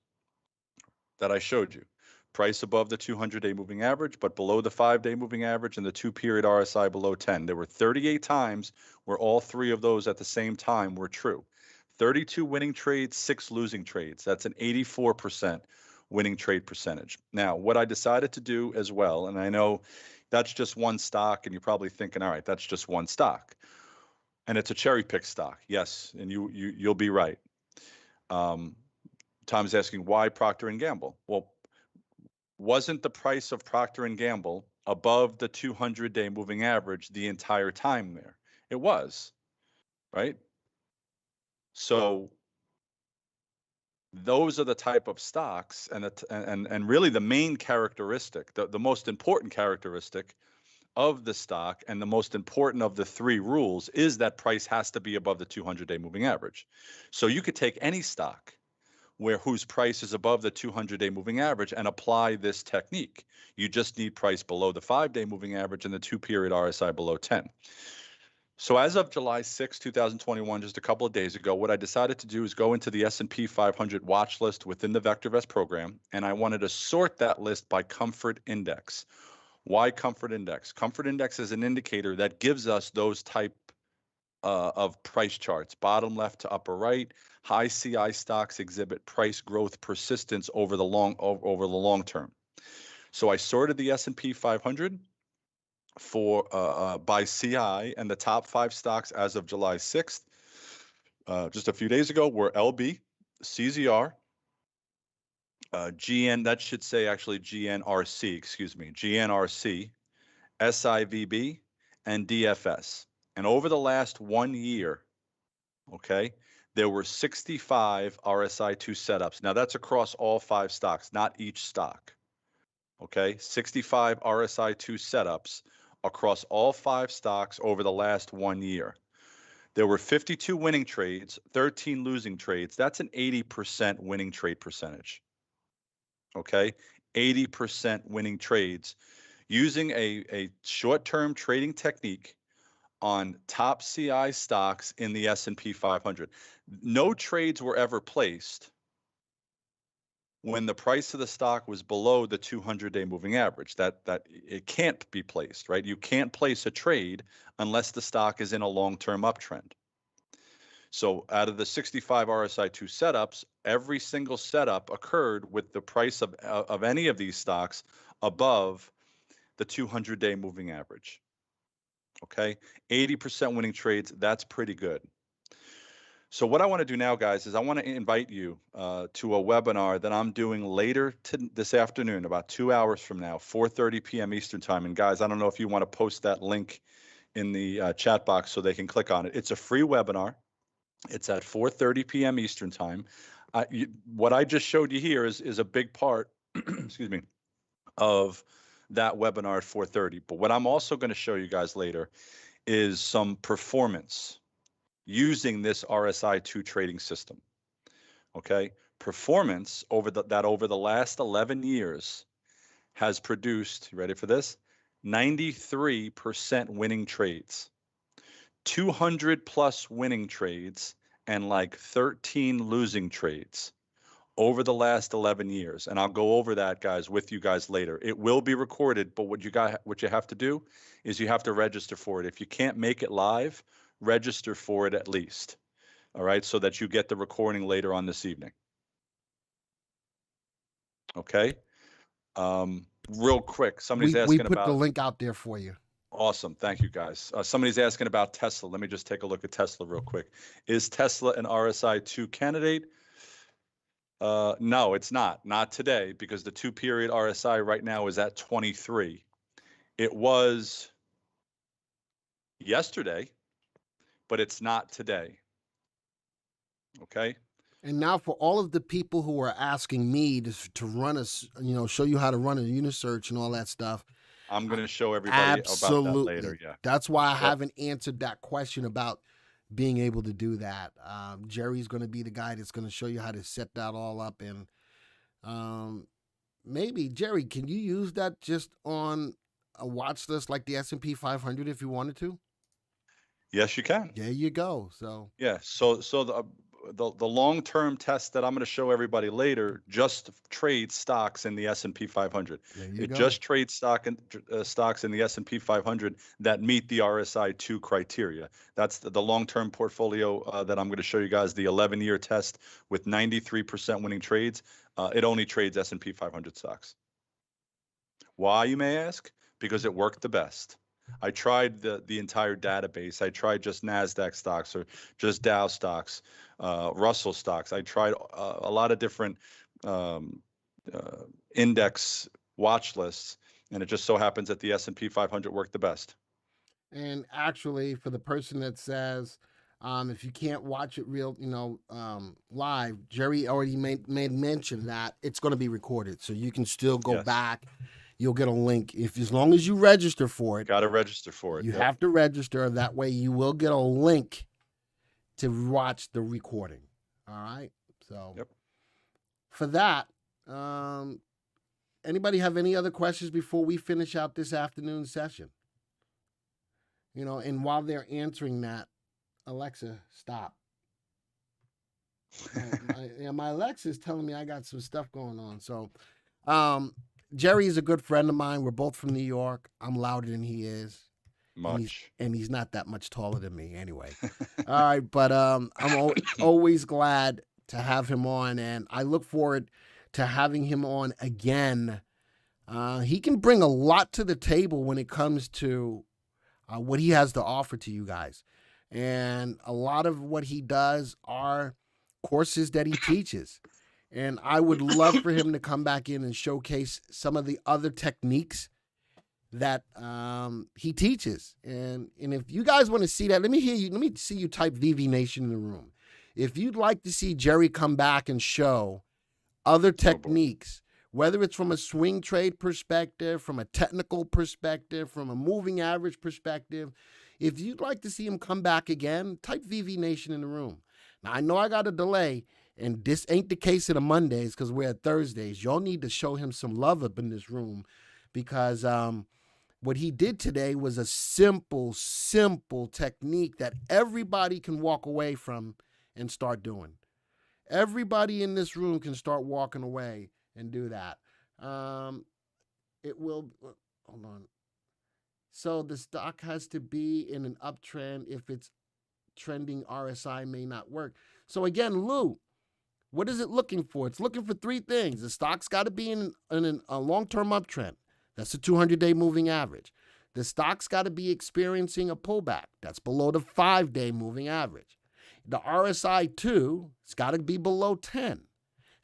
that I showed you. Price above the 200-day moving average, but below the 5-day moving average, and the 2-period RSI below 10. There were 38 times where all 3 of those at the same time were true. 32 winning trades, 6 losing trades. That's an 84% winning trade percentage. Now, what I decided to do as well, and I know that's just one stock, and you're probably thinking, all right, that's just one stock. And it's a cherry pick stock. Yes, and you'll be right. Tom's asking why Procter & Gamble. Well, wasn't the price of Procter & Gamble above the 200-day moving average the entire time there? It was, right? So those are the type of stocks, and really the main characteristic, the most important characteristic of the stock, and the most important of the 3 rules, is that price has to be above the 200-day moving average. So you could take any stock whose price is above the 200-day moving average and apply this technique. You just need price below the 5-day moving average and the 2-period RSI below 10. So as of July 6, 2021, just a couple of days ago, what I decided to do is go into the S&P 500 watch list within the VectorVest program, and I wanted to sort that list by comfort index. Why comfort index? Comfort index is an indicator that gives us those type of price charts, bottom left to upper right. High CI stocks exhibit price growth persistence over the long term. So I sorted the S&P 500 by CI, and the top 5 stocks as of July 6th, just a few days ago, were LB, CZR, GN. That should say actually GNRC. Excuse me, GNRC, SIVB, and DFS. And over the last 1 year, okay, there were 65 RSI2 setups. Now that's across all 5 stocks, not each stock. Okay, 65 RSI2 setups across all 5 stocks over the last 1 year. There were 52 winning trades, 13 losing trades. That's an 80% winning trade percentage. Okay, 80% winning trades using a short-term trading technique on top CI stocks in the S&P 500. No trades were ever placed when the price of the stock was below the 200-day moving average. That it can't be placed, right? You can't place a trade unless the stock is in a long-term uptrend. So out of the 65 RSI2 setups, every single setup occurred with the price of any of these stocks above the 200-day moving average. Okay, 80% winning trades, that's pretty good. So what I want to do now, guys, is I want to invite you to a webinar that I'm doing later this afternoon, about 2 hours from now, 4:30 p.m. Eastern time. And guys, I don't know if you want to post that link in the chat box so they can click on it. It's a free webinar. It's at 4:30 p.m. Eastern time. What I just showed you here is a big part, excuse me, of that webinar at 4:30. But what I'm also going to show you guys later is some performance using this RSI2 trading system. Okay, performance over the last 11 years has produced, you ready for this? 93% winning trades, 200 plus winning trades, and like 13 losing trades over the last 11 years. And I'll go over that, guys, with you guys later. It will be recorded, but what you have to do is you have to register for it. If you can't make it live, register for it at least. All right, so that you get the recording later on this evening. Okay. Real quick, somebody's
We
asking
put the
about.
link out there for you.
Awesome. Thank you, guys. Somebody's asking about Tesla. Let me just take a look at Tesla real quick. Is Tesla an RSI 2 candidate? No, it's not. Not today, because the 2-period RSI right now is at 23. It was yesterday, but it's not today. Okay.
And now for all of the people who are asking me to run us, show you how to run a Unisearch and all that stuff.
I'm going to show everybody about that later. Yeah.
That's why I haven't answered that question about being able to do that. Jerry's going to be the guy that's going to show you how to set that all up. And maybe, Jerry, can you use that just on a watch list like the S&P 500 if you wanted to?
Yes, you can.
There you go. So
yeah. So the long-term test that I'm going to show everybody later just trades stocks in the S&P 500. It just trades stocks in the S&P 500 that meet the RSI 2 criteria. That's the long-term portfolio that I'm going to show you guys, the 11-year test with 93% winning trades. It only trades S&P 500 stocks. Why, you may ask? Because it worked the best. I tried the entire database. I tried just NASDAQ stocks or just Dow stocks, Russell stocks. I tried a lot of different index watch lists, and it just so happens that the S&P 500 worked the best.
And actually, for the person that says, if you can't watch it live, Jerry already made mention that it's going to be recorded, so you can still go back. You'll get a link as long as you register for it.
Got to register for it.
You have to register. That way you will get a link to watch the recording. All right. So for that, anybody have any other questions before we finish out this afternoon session? And while they're answering that, Alexa, stop. My Alexa is telling me I got some stuff going on. So, Jerry is a good friend of mine. We're both from New York. I'm louder than he is.
Much.
And he's not that much taller than me anyway. All right. But I'm always glad to have him on, and I look forward to having him on again. He can bring a lot to the table when it comes to what he has to offer to you guys. And a lot of what he does are courses that he teaches. And I would love for him to come back in and showcase some of the other techniques that he teaches. And if you guys want to see that, let me see you type VV Nation in the room. If you'd like to see Jerry come back and show other techniques, whether it's from a swing trade perspective, from a technical perspective, from a moving average perspective, if you'd like to see him come back again, type VV Nation in the room. Now, I know I got a delay, and this ain't the case of the Mondays because we're at Thursdays. Y'all need to show him some love up in this room because what he did today was a simple technique that everybody can walk away from and start doing. Everybody in this room can start walking away and do that. It will, hold on. So the stock has to be in an uptrend. If it's trending, RSI may not work. So again, Lou, what is it looking for? It's looking for three things. The stock's got to be in a long-term uptrend. That's the 200-day moving average. The stock's got to be experiencing a pullback. That's below the 5-day moving average. The RSI 2, it's got to be below 10.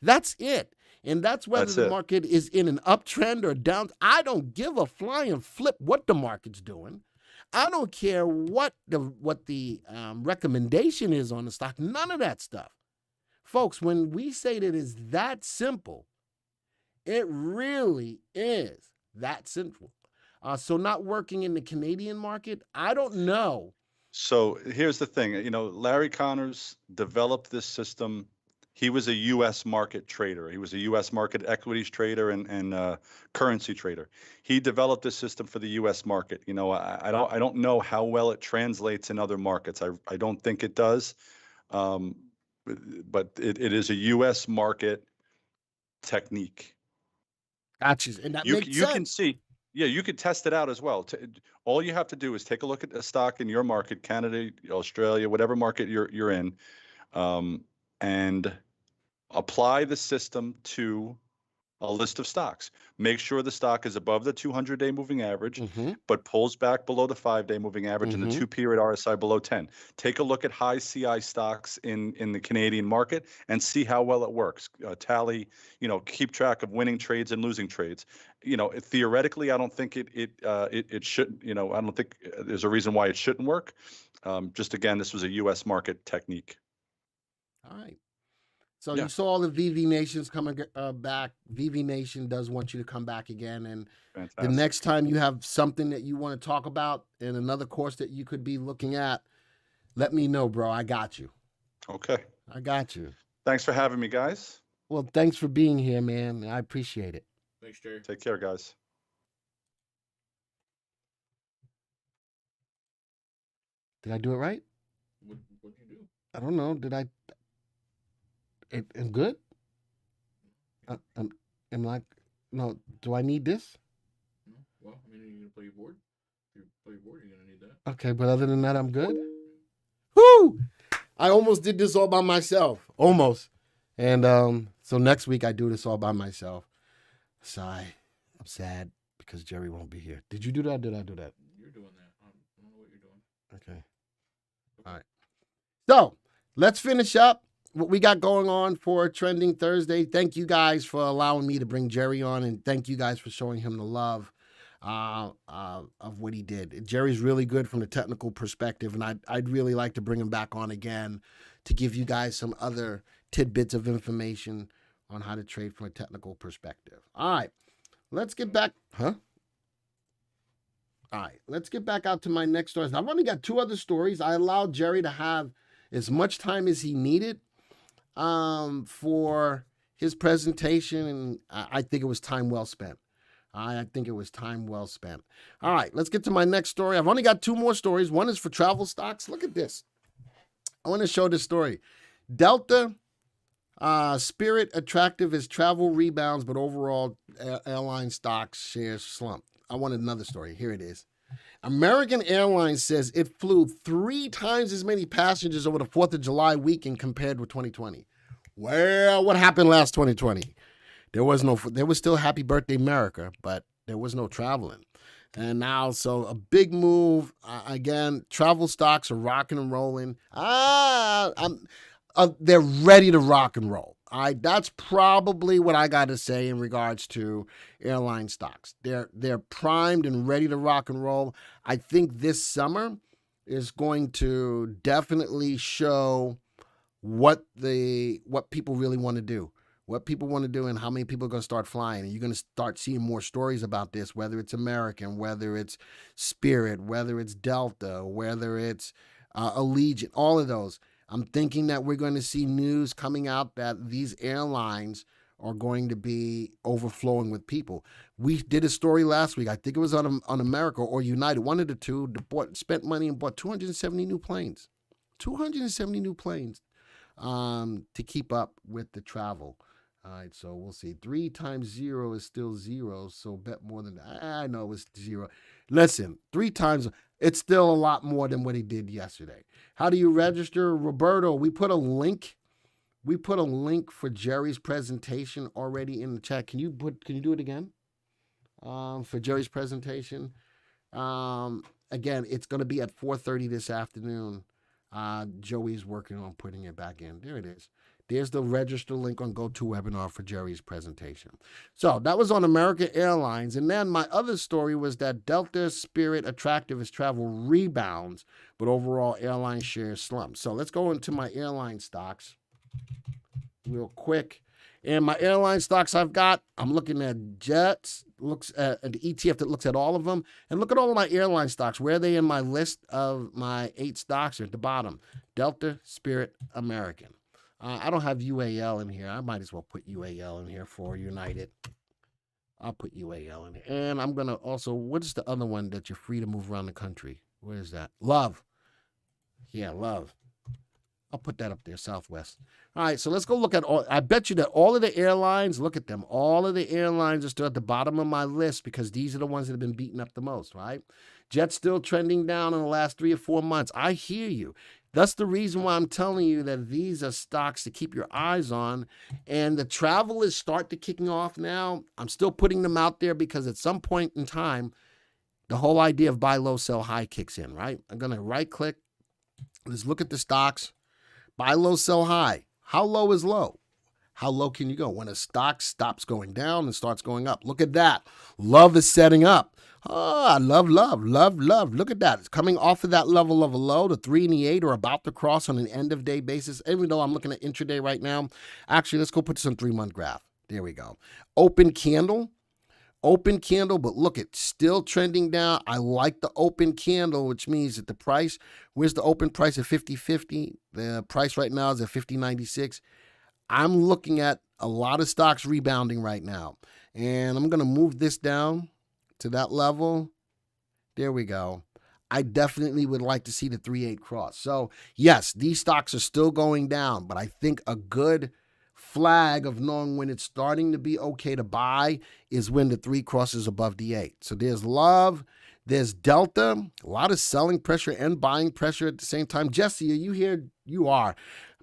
That's it. And that's whether the market is in an uptrend or down. I don't give a flying flip what the market's doing. I don't care what the recommendation is on the stock. None of that stuff. Folks, when we say that it's that simple, it really is that simple. So not working in the Canadian market, I don't know.
So here's the thing. Larry Connors developed this system. He was a U.S. market trader. He was a U.S. market equities trader and currency trader. He developed this system for the U.S. market. I don't know how well it translates in other markets. I don't think it does. Um, but it is a U.S. market technique.
Gotcha. And that
You
makes
you can
sense.
see, yeah, you could test it out as well. All you have to do is take a look at a stock in your market, Canada, Australia, whatever market you're in, and apply the system to a list of stocks. Make sure the stock is above the 200-day moving average,
Mm-hmm.
but pulls back below the 5-day moving average and the
Mm-hmm.
2-period RSI below 10. Take a look at high CI stocks in the Canadian market and see how well it works. Tally, keep track of winning trades and losing trades. Theoretically, I don't think it should. I don't think there's a reason why it shouldn't work. Just again, this was a U.S. market technique.
All right. So
Yeah,
you saw the VV Nations coming back. VV Nation does want you to come back again. And the
fantastic.
next time you have something that you want to talk about in another course that you could be looking at, let me know, bro. I got you.
Okay.
I got you.
Thanks for having me, guys.
Well, thanks for being here, man. I appreciate it.
Thanks, Jerry.
Take care, guys.
Did I do it right?
What'd you do?
I don't know. Did I? It's good? I'm like, no, do I need this?
No? Well, I mean, are you going to play your board? If you play your board, you're going to need that.
Okay, but other than that, I'm good. Woo! I almost did this all by myself. Almost. And so next week I do this all by myself. Sigh. I'm sad because Jerry won't be here. Did you do that? Did I do that?
You're doing that. I don't know what you're doing.
Okay. All right. So let's finish up what we got going on for Trending Thursday. Thank you guys for allowing me to bring Jerry on, and thank you guys for showing him the love of what he did. Jerry's really good from the technical perspective, and I'd really like to bring him back on again to give you guys some other tidbits of information on how to trade from a technical perspective. All right, let's get back. All right, let's get back out to my next stories. I've only got 2 other stories. I allowed Jerry to have as much time as he needed for his presentation, and I think it was time well spent. I think it was time well spent. All right, let's get to my next story. I've only got 2 more stories. One is for travel stocks. Look at this. I want to show this story. Delta, Spirit attractive as travel rebounds, but overall airline stocks shares slump. I wanted another story. Here it is. American Airlines says it flew 3 times as many passengers over the 4th of July weekend compared with 2020. Well, what happened last 2020? There was still Happy Birthday America, but there was no traveling. And now, so a big move. Again, travel stocks are rocking and rolling. They're ready to rock and roll. That's probably what I got to say in regards to airline stocks. They're primed and ready to rock and roll. I think this summer is going to definitely show what people really want to do. What people want to do and how many people are going to start flying. And you're going to start seeing more stories about this, whether it's American, whether it's Spirit, whether it's Delta, whether it's Allegiant, all of those. I'm thinking that we're going to see news coming out that these airlines are going to be overflowing with people. We did a story last week. I think it was on America or United, one of the two, spent money and bought 270 new planes. 270 new planes to keep up with the travel. All right, so we'll see. 3 times 0 is still 0, so bet more than that. I know it's 0. Listen, 3 times, it's still a lot more than what he did yesterday. How do you register? Roberto, we put a link. We put a link for Jerry's presentation already in the chat. Can you do it again? For Jerry's presentation. Again, it's going to be at 4:30 this afternoon. Joey's working on putting it back in. There it is. There's the register link on GoToWebinar for Jerry's presentation. So that was on American Airlines. And then my other story was that Delta, Spirit, attractive as travel rebounds, but overall airline shares slump. So let's go into my airline stocks real quick. And my airline stocks I'm looking at Jets, looks at an ETF that looks at all of them. And look at all of my airline stocks. Where are they in my list of my 8 stocks? Are at the bottom. Delta, Spirit, American. I don't have UAL in here. I might as well put UAL in here for United. I'll put UAL in here. And I'm going to also, what is the other one that you're free to move around the country? Where is that? Love. Yeah, Love. I'll put that up there, Southwest. All right, so let's go look at all. I bet you that all of the airlines, look at them. All of the airlines are still at the bottom of my list because these are the ones that have been beaten up the most, right? Jet's still trending down in the last 3 or 4 months. I hear you. That's the reason why I'm telling you that these are stocks to keep your eyes on. And the travel is start to kicking off now. I'm still putting them out there because at some point in time, the whole idea of buy low, sell high kicks in, right? I'm going to right click. Let's look at the stocks. Buy low, sell high. How low is low? How low can you go? When a stock stops going down and starts going up. Look at that. Love is setting up. Oh, I love. Look at that. It's coming off of that level of a low. The 3 and the 8 are about to cross on an end of day basis. Even though I'm looking at intraday right now. Actually, let's go put this on 3-month graph. There we go. Open candle, but look, it's still trending down. I like the open candle, which means that the price, where's the open price at 50.50? The price right now is at 50.96. I'm looking at a lot of stocks rebounding right now. And I'm going to move this down to that level. There we go. I definitely would like to see the 3-8 cross. So, yes, these stocks are still going down, but I think a good flag of knowing when it's starting to be okay to buy is when the 3 crosses above the 8. So there's love, there's delta, a lot of selling pressure and buying pressure at the same time. Jesse, are you here? You are.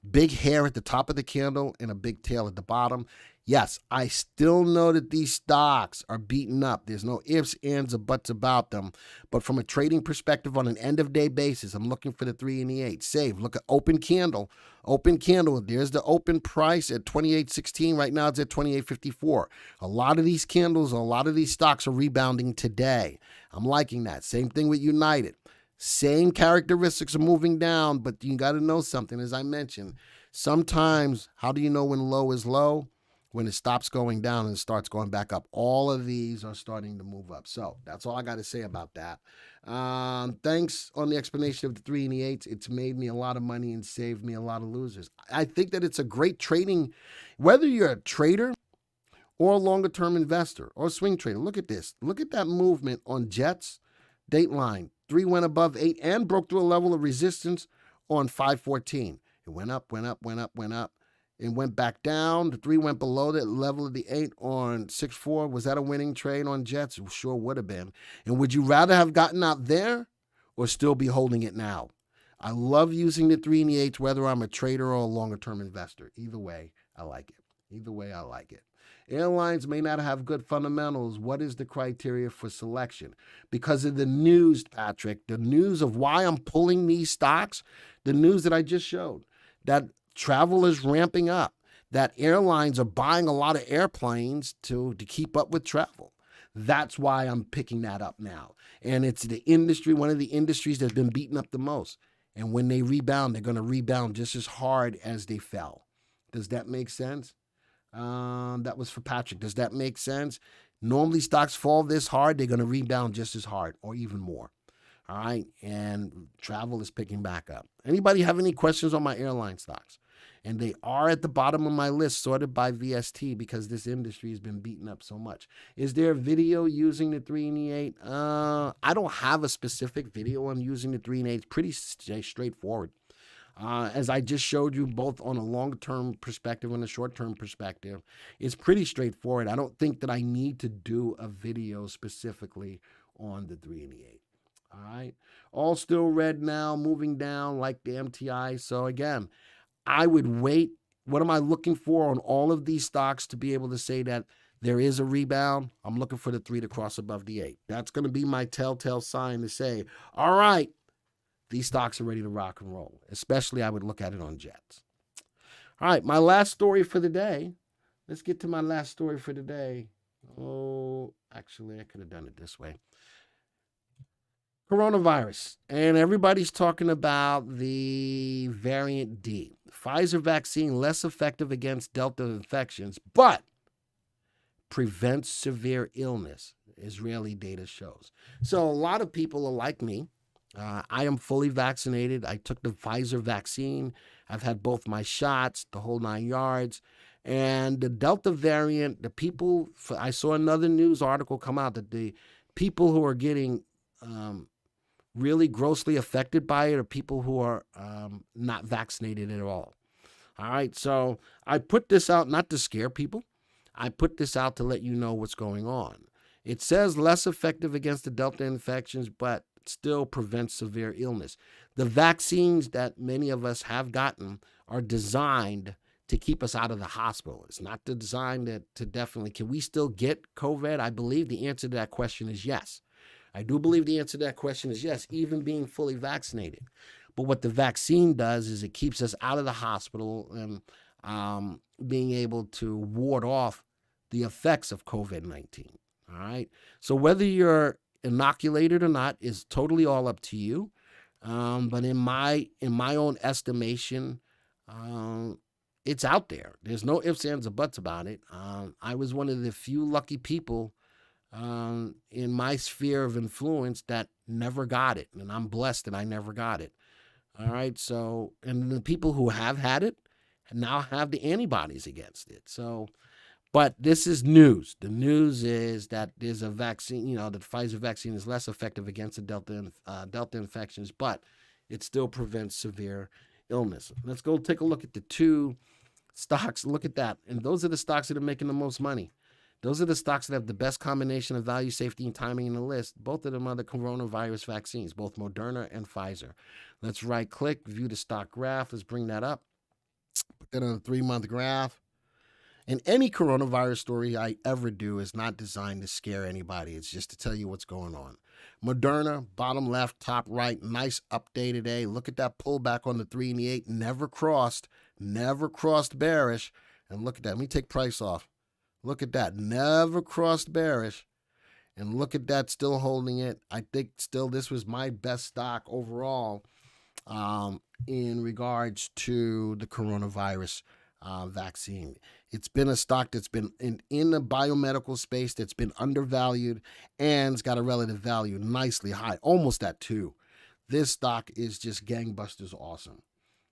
Big hair at the top of the candle and a big tail at the bottom. Yes, I still know that these stocks are beaten up. There's no ifs, ands, or buts about them. But from a trading perspective on an end-of-day basis, I'm looking for the 3 and the 8. Save. Look at open candle. Open candle. There's the open price at 28.16. Right now it's at 28.54. A lot of these candles, a lot of these stocks are rebounding today. I'm liking that. Same thing with United. Same characteristics are moving down, but you got to know something, as I mentioned. Sometimes, how do you know when low is low? When it stops going down and starts going back up. All of these are starting to move up. So that's all I got to say about that. Thanks on the explanation of the 3 and the 8s. It's made me a lot of money and saved me a lot of losers. I think that it's a great trading, whether you're a trader or a longer-term investor or a swing trader. Look at this. Look at that movement on Jets. Dateline. 3 went above 8 and broke through a level of resistance on 514. It went up, went up. It went back down. The 3 went below the level of the 8 on 6.4. Was that a winning trade on Jets? It sure would have been. And would you rather have gotten out there or still be holding it now? I love using the 3 and the 8s, whether I'm a trader or a longer-term investor. Either way, I like it. Airlines may not have good fundamentals. What is the criteria for selection? Because of the news, Patrick, the news of why I'm pulling these stocks, the news that I just showed, that travel is ramping up, that airlines are buying a lot of airplanes to keep up with travel. That's why I'm picking that up now. And it's the industry, one of the industries that's been beaten up the most. And when they rebound, they're going to rebound just as hard as they fell. Does that make sense? That was for Patrick. Does that make sense? Normally stocks fall this hard, they're going to rebound just as hard or even more. All right. And travel is picking back up. Anybody have any questions on my airline stocks? And they are at the bottom of my list, sorted by VST, because this industry has been beaten up so much. Is there a video using the 3 and the 8? I don't have a specific video on using the 3 and 8. It's pretty straightforward. As I just showed you, both on a long-term perspective and a short-term perspective, it's pretty straightforward. I don't think that I need to do a video specifically on the 3 and the 8. All right. All still red now, moving down like the MTI. So again, I would wait. What am I looking for on all of these stocks to be able to say that there is a rebound? I'm looking for the 3 to cross above the 8. That's going to be my telltale sign to say, all right, these stocks are ready to rock and roll. Especially I would look at it on Jets. All right, my last story for the day. Let's get to my last story for the day. Oh, actually, I could have done it this way. Coronavirus. And everybody's talking about the variant D. Pfizer vaccine less effective against Delta infections, but prevents severe illness, Israeli data shows. So a lot of people are like me. I am fully vaccinated. I took the Pfizer vaccine. I've had both my shots, the whole 9 yards. And the Delta variant, the people, I saw another news article come out that the people who are getting really grossly affected by it are people who are not vaccinated at all. All right, so I put this out not to scare people. I put this out to let you know what's going on. It says less effective against the Delta infections, but still prevents severe illness. The vaccines that many of us have gotten are designed to keep us out of the hospital. It's not designed to definitely, can we still get COVID? I believe the answer to that question is yes. I do believe the answer to that question is yes, even being fully vaccinated. But what the vaccine does is it keeps us out of the hospital and being able to ward off the effects of COVID-19. All right. So whether you're inoculated or not is totally all up to you. But in my own estimation, it's out there. There's no ifs, ands, or buts about it. I was one of the few lucky people in my sphere of influence that never got it. And I'm blessed that I never got it. All right. So, and the people who have had it now have the antibodies against it. So, but this is news. The news is that there's a vaccine, the Pfizer vaccine is less effective against the Delta infections, but it still prevents severe illness. Let's go take a look at the two stocks. Look at that. And those are the stocks that are making the most money. Those are the stocks that have the best combination of value, safety, and timing in the list. Both of them are the coronavirus vaccines, both Moderna and Pfizer. Let's right-click, view the stock graph. Let's bring that up. Put that on a 3-month graph. And any coronavirus story I ever do is not designed to scare anybody. It's just to tell you what's going on. Moderna, bottom left, top right, nice update today. Look at that pullback on the 3 and the 8. Never crossed bearish. And look at that. Let me take price off. Look at that. Never crossed bearish. And look at that, still holding it. I think still this was my best stock overall in regards to the coronavirus vaccine. It's been a stock that's been in the biomedical space that's been undervalued and it's got a relative value nicely high, almost at 2. This stock is just gangbusters awesome.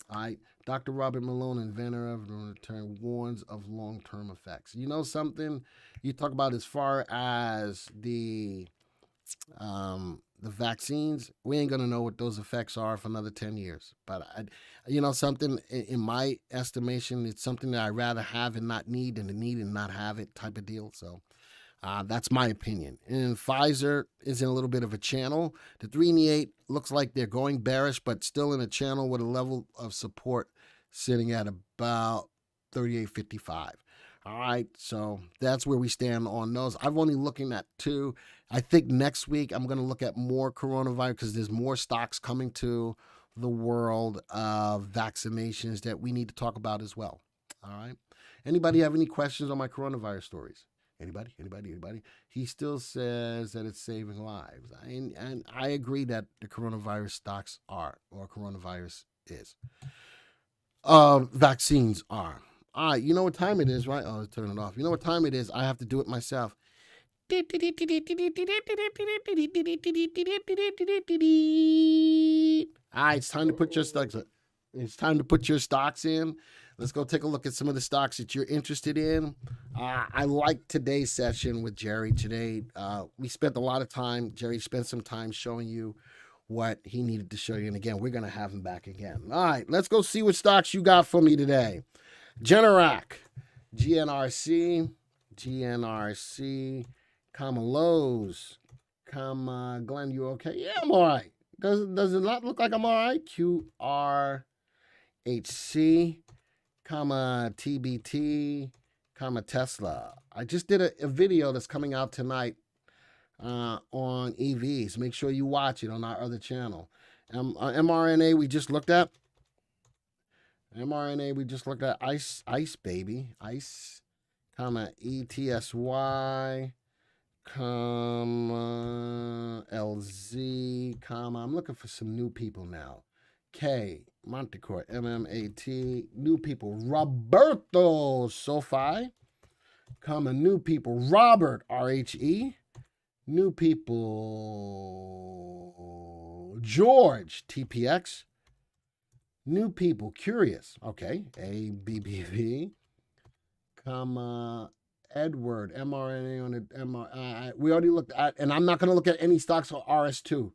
All right. Dr. Robert Malone, inventor of the term, warns of long-term effects. You know something? You talk about as far as the vaccines, we ain't going to know what those effects are for another 10 years. But, something in my estimation, it's something that I'd rather have and not need than to need and not have it type of deal. So that's my opinion. And Pfizer is in a little bit of a channel. The 3 and the 8 looks like they're going bearish, but still in a channel with a level of support sitting at about 38.55. All right, so that's where we stand on those. I'm only looking at 2. I think next week I'm going to look at more coronavirus because there's more stocks coming to the world of vaccinations that we need to talk about as well. All right. Anybody have any questions on my coronavirus stories? Anybody? He still says that it's saving lives. And I agree that the coronavirus stocks are, or coronavirus is. Vaccines are. All right, you know what time it is, right? Oh, let's turn it off. You know what time it is? I have to do it myself. All right, it's time to put your stocks in. It's time to put your stocks in. Let's go take a look at some of the stocks that you're interested in. I like today's session with Jerry. Today, we spent a lot of time. Jerry spent some time showing you what he needed to show you. And again, we're going to have him back again. All right, let's go see what stocks you got for me today. Generac, GNRC, Lowe's, Glenn, you okay? Yeah, I'm all right. Does it not look like I'm all right? QRHC, TBT, Tesla. I just did a video that's coming out tonight on EVs. Make sure you watch it on our other channel. mRNA we just looked at. ICE, baby. ICE, ETSY, LZ, I'm looking for some new people now. K, Montecore, MMAT, new people. Roberto Sofi, new people. Robert, RHE, new people. George, TPX, new people. Curious, okay. ABBV, Edward, mRNA on it. MR, we already looked at, and I'm not going to look at any stocks for RSI2.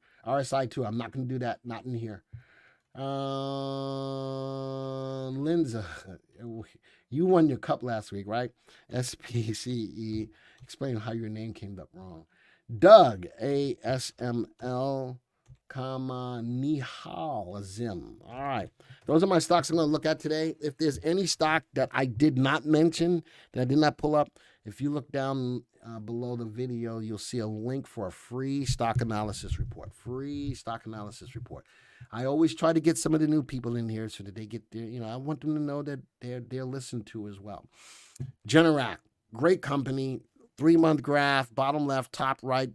I'm not going to do that. Not in here. Linza, you won your cup last week, right? SPCE. Explain how your name came up wrong. Doug, ASML, Nihal Zim. All right. Those are my stocks I'm going to look at today. If there's any stock that I did not mention, that I did not pull up, if you look down below the video, you'll see a link for a free stock analysis report. Free stock analysis report. I always try to get some of the new people in here so that they get their, I want them to know that they're listened to as well. Generac, great company. 3-month graph, bottom left, top right.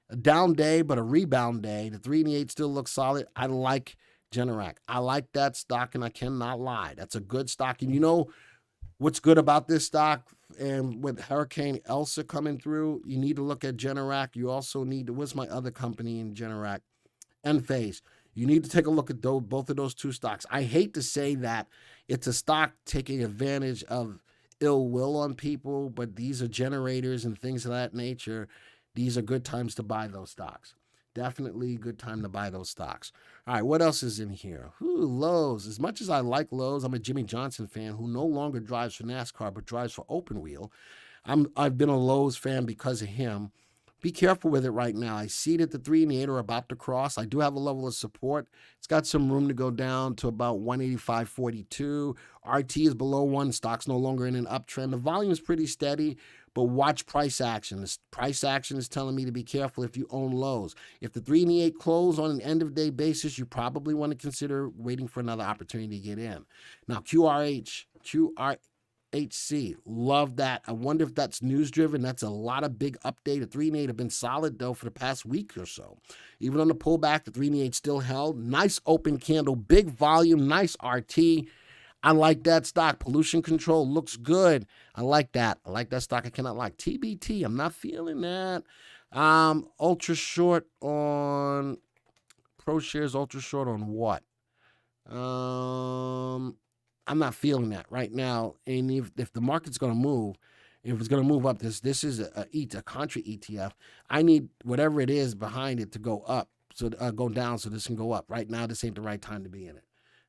A down day, but a rebound day. The 3 and the 8 still look solid. I like Generac. I like that stock, and I cannot lie. That's a good stock. And you know what's good about this stock? And with Hurricane Elsa coming through, you need to look at Generac. You also need to, what's my other company in Generac? Enphase. You need to take a look at both of those two stocks. I hate to say that it's a stock taking advantage of ill will on people, but these are generators and things of that nature. These are good times to buy those stocks. Definitely a good time to buy those stocks. All right, what else is in here? Lowe's. As much as I like Lowe's, I'm a Jimmy Johnson fan who no longer drives for NASCAR but drives for Open Wheel. I've been a Lowe's fan because of him. Be careful with it right now. I see that the 3 and the 8 are about to cross. I do have a level of support. It's got some room to go down to about 185.42. RT is below 1. Stock's no longer in an uptrend. The volume is pretty steady, but watch price action. This price action is telling me to be careful if you own Lowe's. If the 3 and the 8 close on an end-of-day basis, you probably want to consider waiting for another opportunity to get in. Now, QRHC, love that. I wonder if that's news driven. That's a lot of big update. The 3 and 8 have been solid though for the past week or so. Even on the pullback, the 3 and 8 still held. Nice open candle, big volume, nice RT. I like that stock. Pollution control looks good. I like that. I like that stock. I cannot like TBT. I'm not feeling that. Ultra short on ProShares. Ultra short on what? I'm not feeling that right now. And if the market's going to move, if it's going to move up, this is a contra ETF. I need whatever it is behind it to go up, so go down, so this can go up. Right now, this ain't the right time to be in it.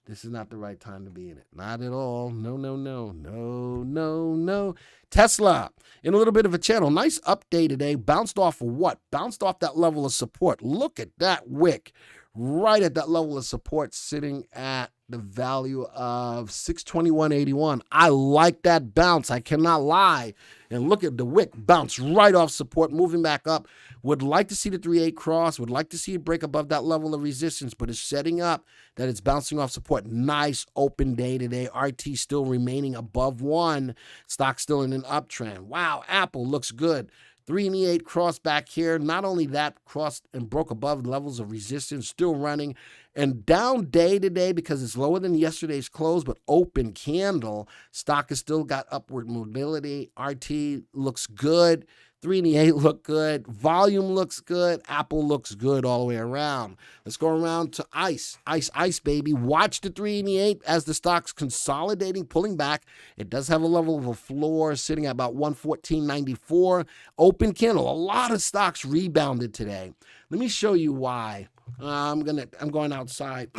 This is not the right time to be in it. Not at all. No, no, no, no, no, no. Tesla, in a little bit of a channel. Nice update today. Bounced off of what? Bounced off that level of support. Look at that wick. Right at that level of support, sitting at the value of 621.81. I like that bounce. I cannot lie. And look at the wick bounce right off support, moving back up. Would like to see the 3.8 cross. Would like to see it break above that level of resistance, but it's setting up that it's bouncing off support. Nice open day today. RT still remaining above 1. Stock still in an uptrend. Wow, Apple looks good. 3 and the 8 cross back here. Not only that, crossed and broke above levels of resistance, still running. And down day today because it's lower than yesterday's close, but open candle. Stock has still got upward mobility. RT looks good. 3 and the 8 look good. Volume looks good. Apple looks good all the way around. Let's go around to ICE. ICE, baby. Watch the 3 and the 8 as the stock's consolidating, pulling back. It does have a level of a floor sitting at about 114.94. Open candle. A lot of stocks rebounded today. Let me show you why. I'm going outside.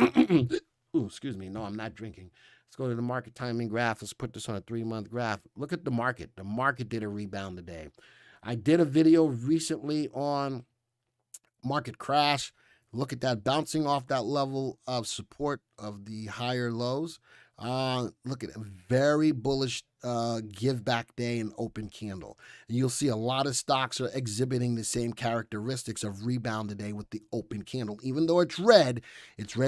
Ooh, excuse me. No, I'm not drinking. Let's go to the market timing graph. Let's put this on a 3-month graph. Look at the market. The market did a rebound today. I did a video recently on market crash. Look at that, bouncing off that level of support of the higher lows. Look at a very bullish give back day and open candle. And you'll see a lot of stocks are exhibiting the same characteristics of rebound today with the open candle. Even though it's red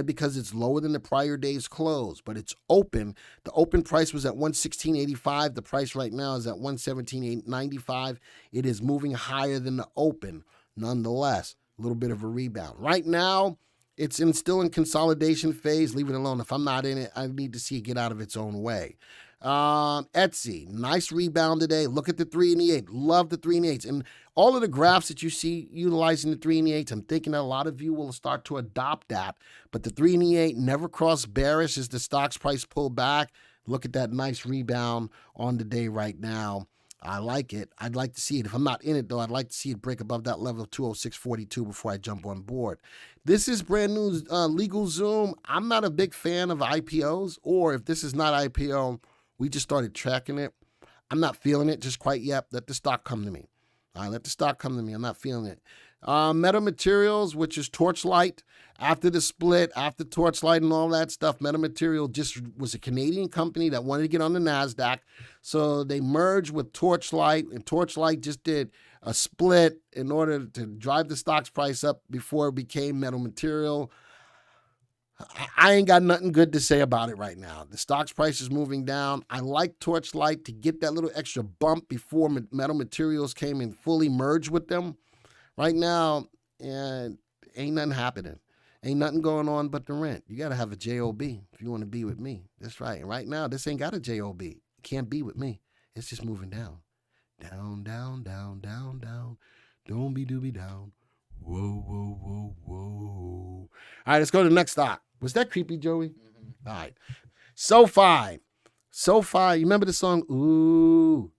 because it's lower than the prior day's close, but it's open. The open price was at 116.85. The price right now is at 117.95. It is moving higher than the open. Nonetheless, a little bit of a rebound. Right now, it's still in consolidation phase. Leave it alone. If I'm not in it, I need to see it get out of its own way. Etsy, nice rebound today. Look at the 3 and the 8. Love the 3 and the 8s. And all of the graphs that you see utilizing the 3 and the 8s, I'm thinking that a lot of you will start to adopt that. But the 3 and the 8 never crossed bearish as the stock's price pulled back. Look at that nice rebound on the day right now. I like it. I'd like to see it. If I'm not in it, though, I'd like to see it break above that level of 206.42 before I jump on board. This is brand new legal Zoom. I'm not a big fan of IPOs, or if this is not IPO, we just started tracking it. I'm not feeling it just quite yet. Let the stock come to me. Let the stock come to me. I'm not feeling it. Meta Materials, which is Torchlight. After the split, after Torchlight and all that stuff, Meta Material just was a Canadian company that wanted to get on the NASDAQ. So they merged with Torchlight, and Torchlight just did a split in order to drive the stock's price up before it became Meta Material. I ain't got nothing good to say about it right now. The stock's price is moving down. I like Torchlight to get that little extra bump before Metal Materials came and fully merged with them. Right now, ain't nothing happening. Ain't nothing going on but the rent. You got to have a JOB if you want to be with me. That's right. And right now, this ain't got a JOB. It can't be with me. It's just moving down. Down, down, down, down, down. Don't be doobie down. Whoa, whoa, whoa, whoa. All right, let's go to the next stock. Was that creepy, Joey? Mm-hmm. All right. SoFi. SoFi. You remember the song? Ooh,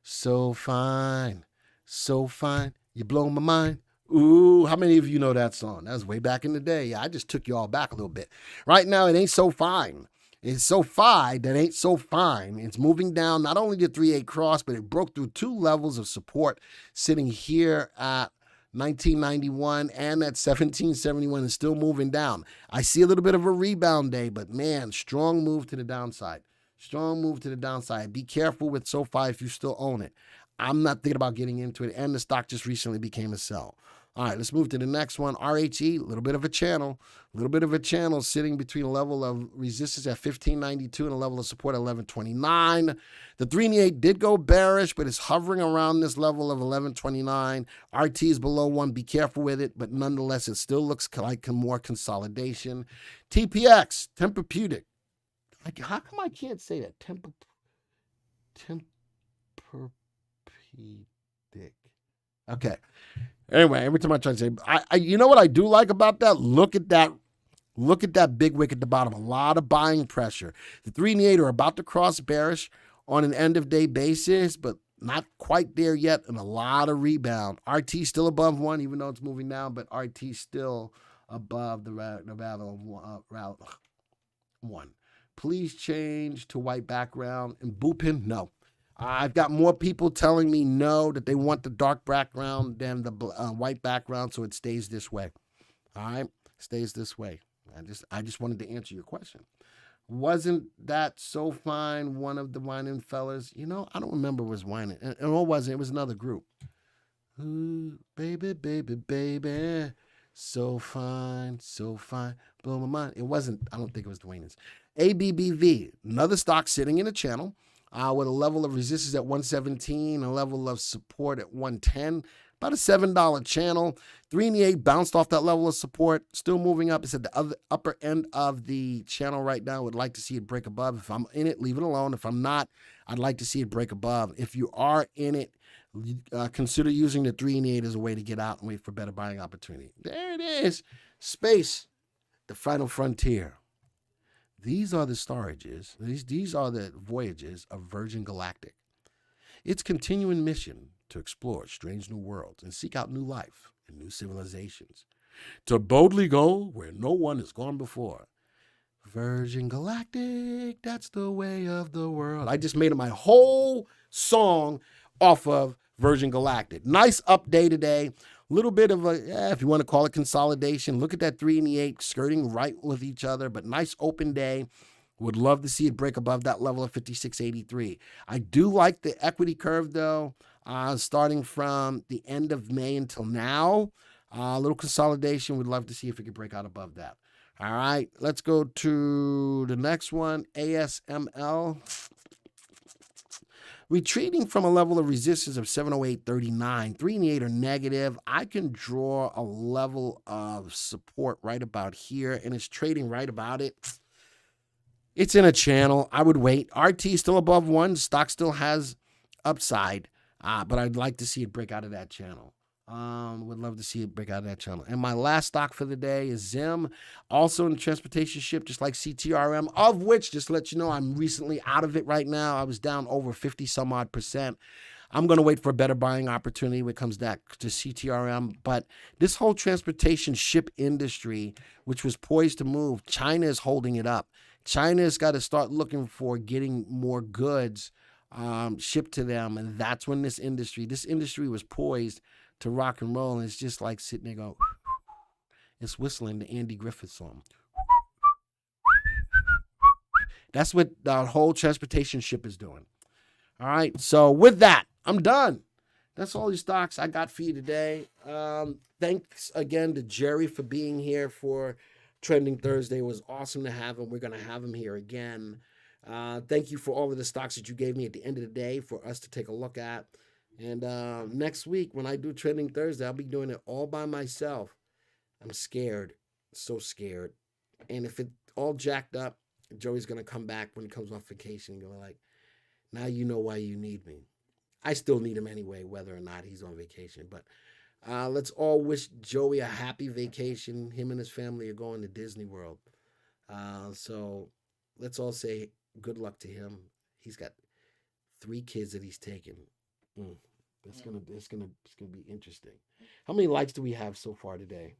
so fine. So fine. You blow my mind. Ooh, how many of you know that song? That was way back in the day. Yeah, I just took you all back a little bit. Right now, it ain't so fine. It's so fine that ain't so fine. It's moving down not only the 3-8 cross, but it broke through 2 levels of support sitting here at 1991 and at 1771 is still moving down. I see a little bit of a rebound day, but man, strong move to the downside. Strong move to the downside. Be careful with SoFi if you still own it. I'm not thinking about getting into it, and the stock just recently became a sell. All right, let's move to the next one. RHE, a little bit of a channel. A little bit of a channel sitting between a level of resistance at 1592 and a level of support at 1129. The 3-8 did go bearish, but it's hovering around this level of 1129. RT is below 1. Be careful with it, but nonetheless, it still looks like more consolidation. TPX, Tempur-Pedic. How come I can't say that? Tempur-Pedic. Okay. Anyway, every time I try to say, you know what I do like about that? Look at that big wick at the bottom. A lot of buying pressure. The 3-8 are about to cross bearish on an end of day basis, but not quite there yet, and a lot of rebound. RT still above 1, even though it's moving down, but RT still above the route 1. Please change to white background. And Bupin, no. I've got more people telling me no, that they want the dark background than the white background, so it stays this way. All right? Stays this way. I just wanted to answer your question. Wasn't that so fine, one of the whining fellas? You know, I don't remember was whining. And what was it? It was another group. Ooh, baby, baby, baby. So fine, blow my mind. It wasn't, I don't think it was the Dwayne's. ABBV, another stock sitting in a channel. With a level of resistance at 117, a level of support at 110, about a $7 channel. 3-8 bounced off that level of support, still moving up. It's at the upper end of the channel right now. Would like to see it break above. If I'm in it, leave it alone. If I'm not, I'd like to see it break above. If you are in it, consider using the 3-8 as a way to get out and wait for better buying opportunity. There it is. Space, the final frontier. These are the storages, these are the voyages of Virgin Galactic. Its continuing mission to explore strange new worlds and seek out new life and new civilizations. To boldly go where no one has gone before. Virgin Galactic, that's the way of the world. I just made my whole song off of Virgin Galactic. Nice up day today. Little bit of a, if you want to call it consolidation. Look at that 3-8 skirting right with each other, but nice open day. Would love to see it break above that level of 56.83. I do like the equity curve, though, starting from the end of May until now. A little consolidation. Would love to see if it could break out above that. All right, let's go to the next one, ASML. Retreating from a level of resistance of 708.39, 3-8 are negative. I can draw a level of support right about here, and it's trading right about it. It's in a channel. I would wait. RT still above 1. Stock still has upside, but I'd like to see it break out of that channel. Would love to see it break out of that channel. And my last stock for the day is Zim, also in the transportation ship, just like CTRM, of which, just to let you know, I'm recently out of it right now. I was down over 50 some odd %. I'm going to wait for a better buying opportunity when it comes back to CTRM. But this whole transportation ship industry, which was poised to move, China is holding it up. China's got to start looking for getting more goods shipped to them. And that's when this industry was poised to rock and roll. And it's just like sitting there going, it's whistling the Andy Griffith song. That's what the whole transportation ship is doing. All right. So with that, I'm done. That's all the stocks I got for you today. Thanks again to Jerry for being here for Trending Thursday. It was awesome to have him. We're going to have him here again. Thank you for all of the stocks that you gave me at the end of the day for us to take a look at. And next week, when I do Trending Thursday, I'll be doing it all by myself. I'm scared. So scared. And if it all jacked up, Joey's going to come back when he comes off vacation and go like, now you know why you need me. I still need him anyway, whether or not he's on vacation. But let's all wish Joey a happy vacation. Him and his family are going to Disney World. So let's all say good luck to him. He's got 3 kids that he's taken. It's gonna be interesting. How many likes do we have so far today?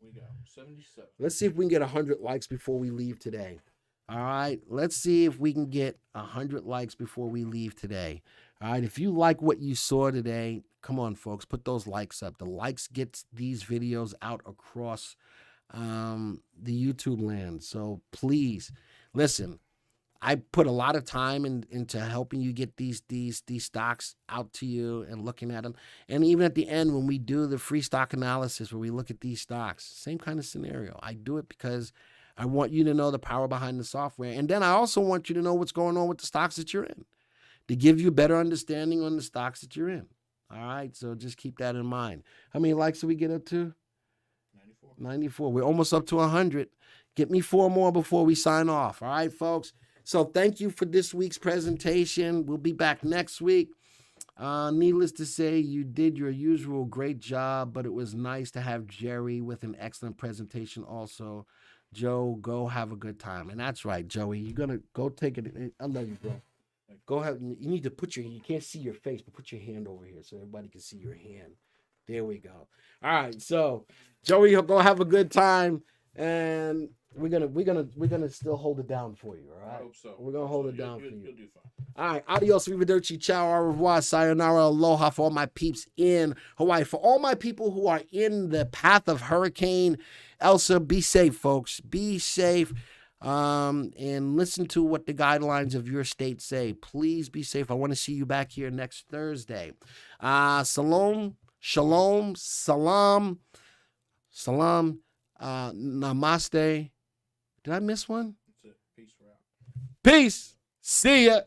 We got 77.
Let's see if we can get 100 likes before we leave today. All right, let's see if we can get 100 likes before we leave today. All right, if you like what you saw today, come on, folks, put those likes up. The likes gets these videos out across the YouTube land. So please, listen, I put a lot of time into helping you get these stocks out to you and looking at them. And even at the end, when we do the free stock analysis, where we look at these stocks, same kind of scenario. I do it because I want you to know the power behind the software. And then I also want you to know what's going on with the stocks that you're in, to give you a better understanding on the stocks that you're in. All right, so just keep that in mind. How many likes do we get up to?
94.
94. We're almost up to 100. Get me 4 more before we sign off. All right, folks? So thank you for this week's presentation. We'll be back next week. Needless to say, you did your usual great job, but it was nice to have Jerry with an excellent presentation also. Joe, go have a good time. And that's right, Joey. You're going to go take it. I love you, bro. Go ahead. You need to you can't see your face, but put your hand over here so everybody can see your hand. There we go. All right. So, Joey, go have a good time. And we're gonna still hold it down for you, all right?
I hope so.
We're gonna hold it down for you.
You'll do fine.
All right, adios, arrivederci, ciao, au revoir, sayonara, aloha for all my peeps in Hawaii. For all my people who are in the path of Hurricane Elsa, be safe, folks. Be safe, and listen to what the guidelines of your state say. Please be safe. I want to see you back here next Thursday. Shalom, salam, namaste. Did I miss one?
That's it. Peace. We're out.
Peace. See ya.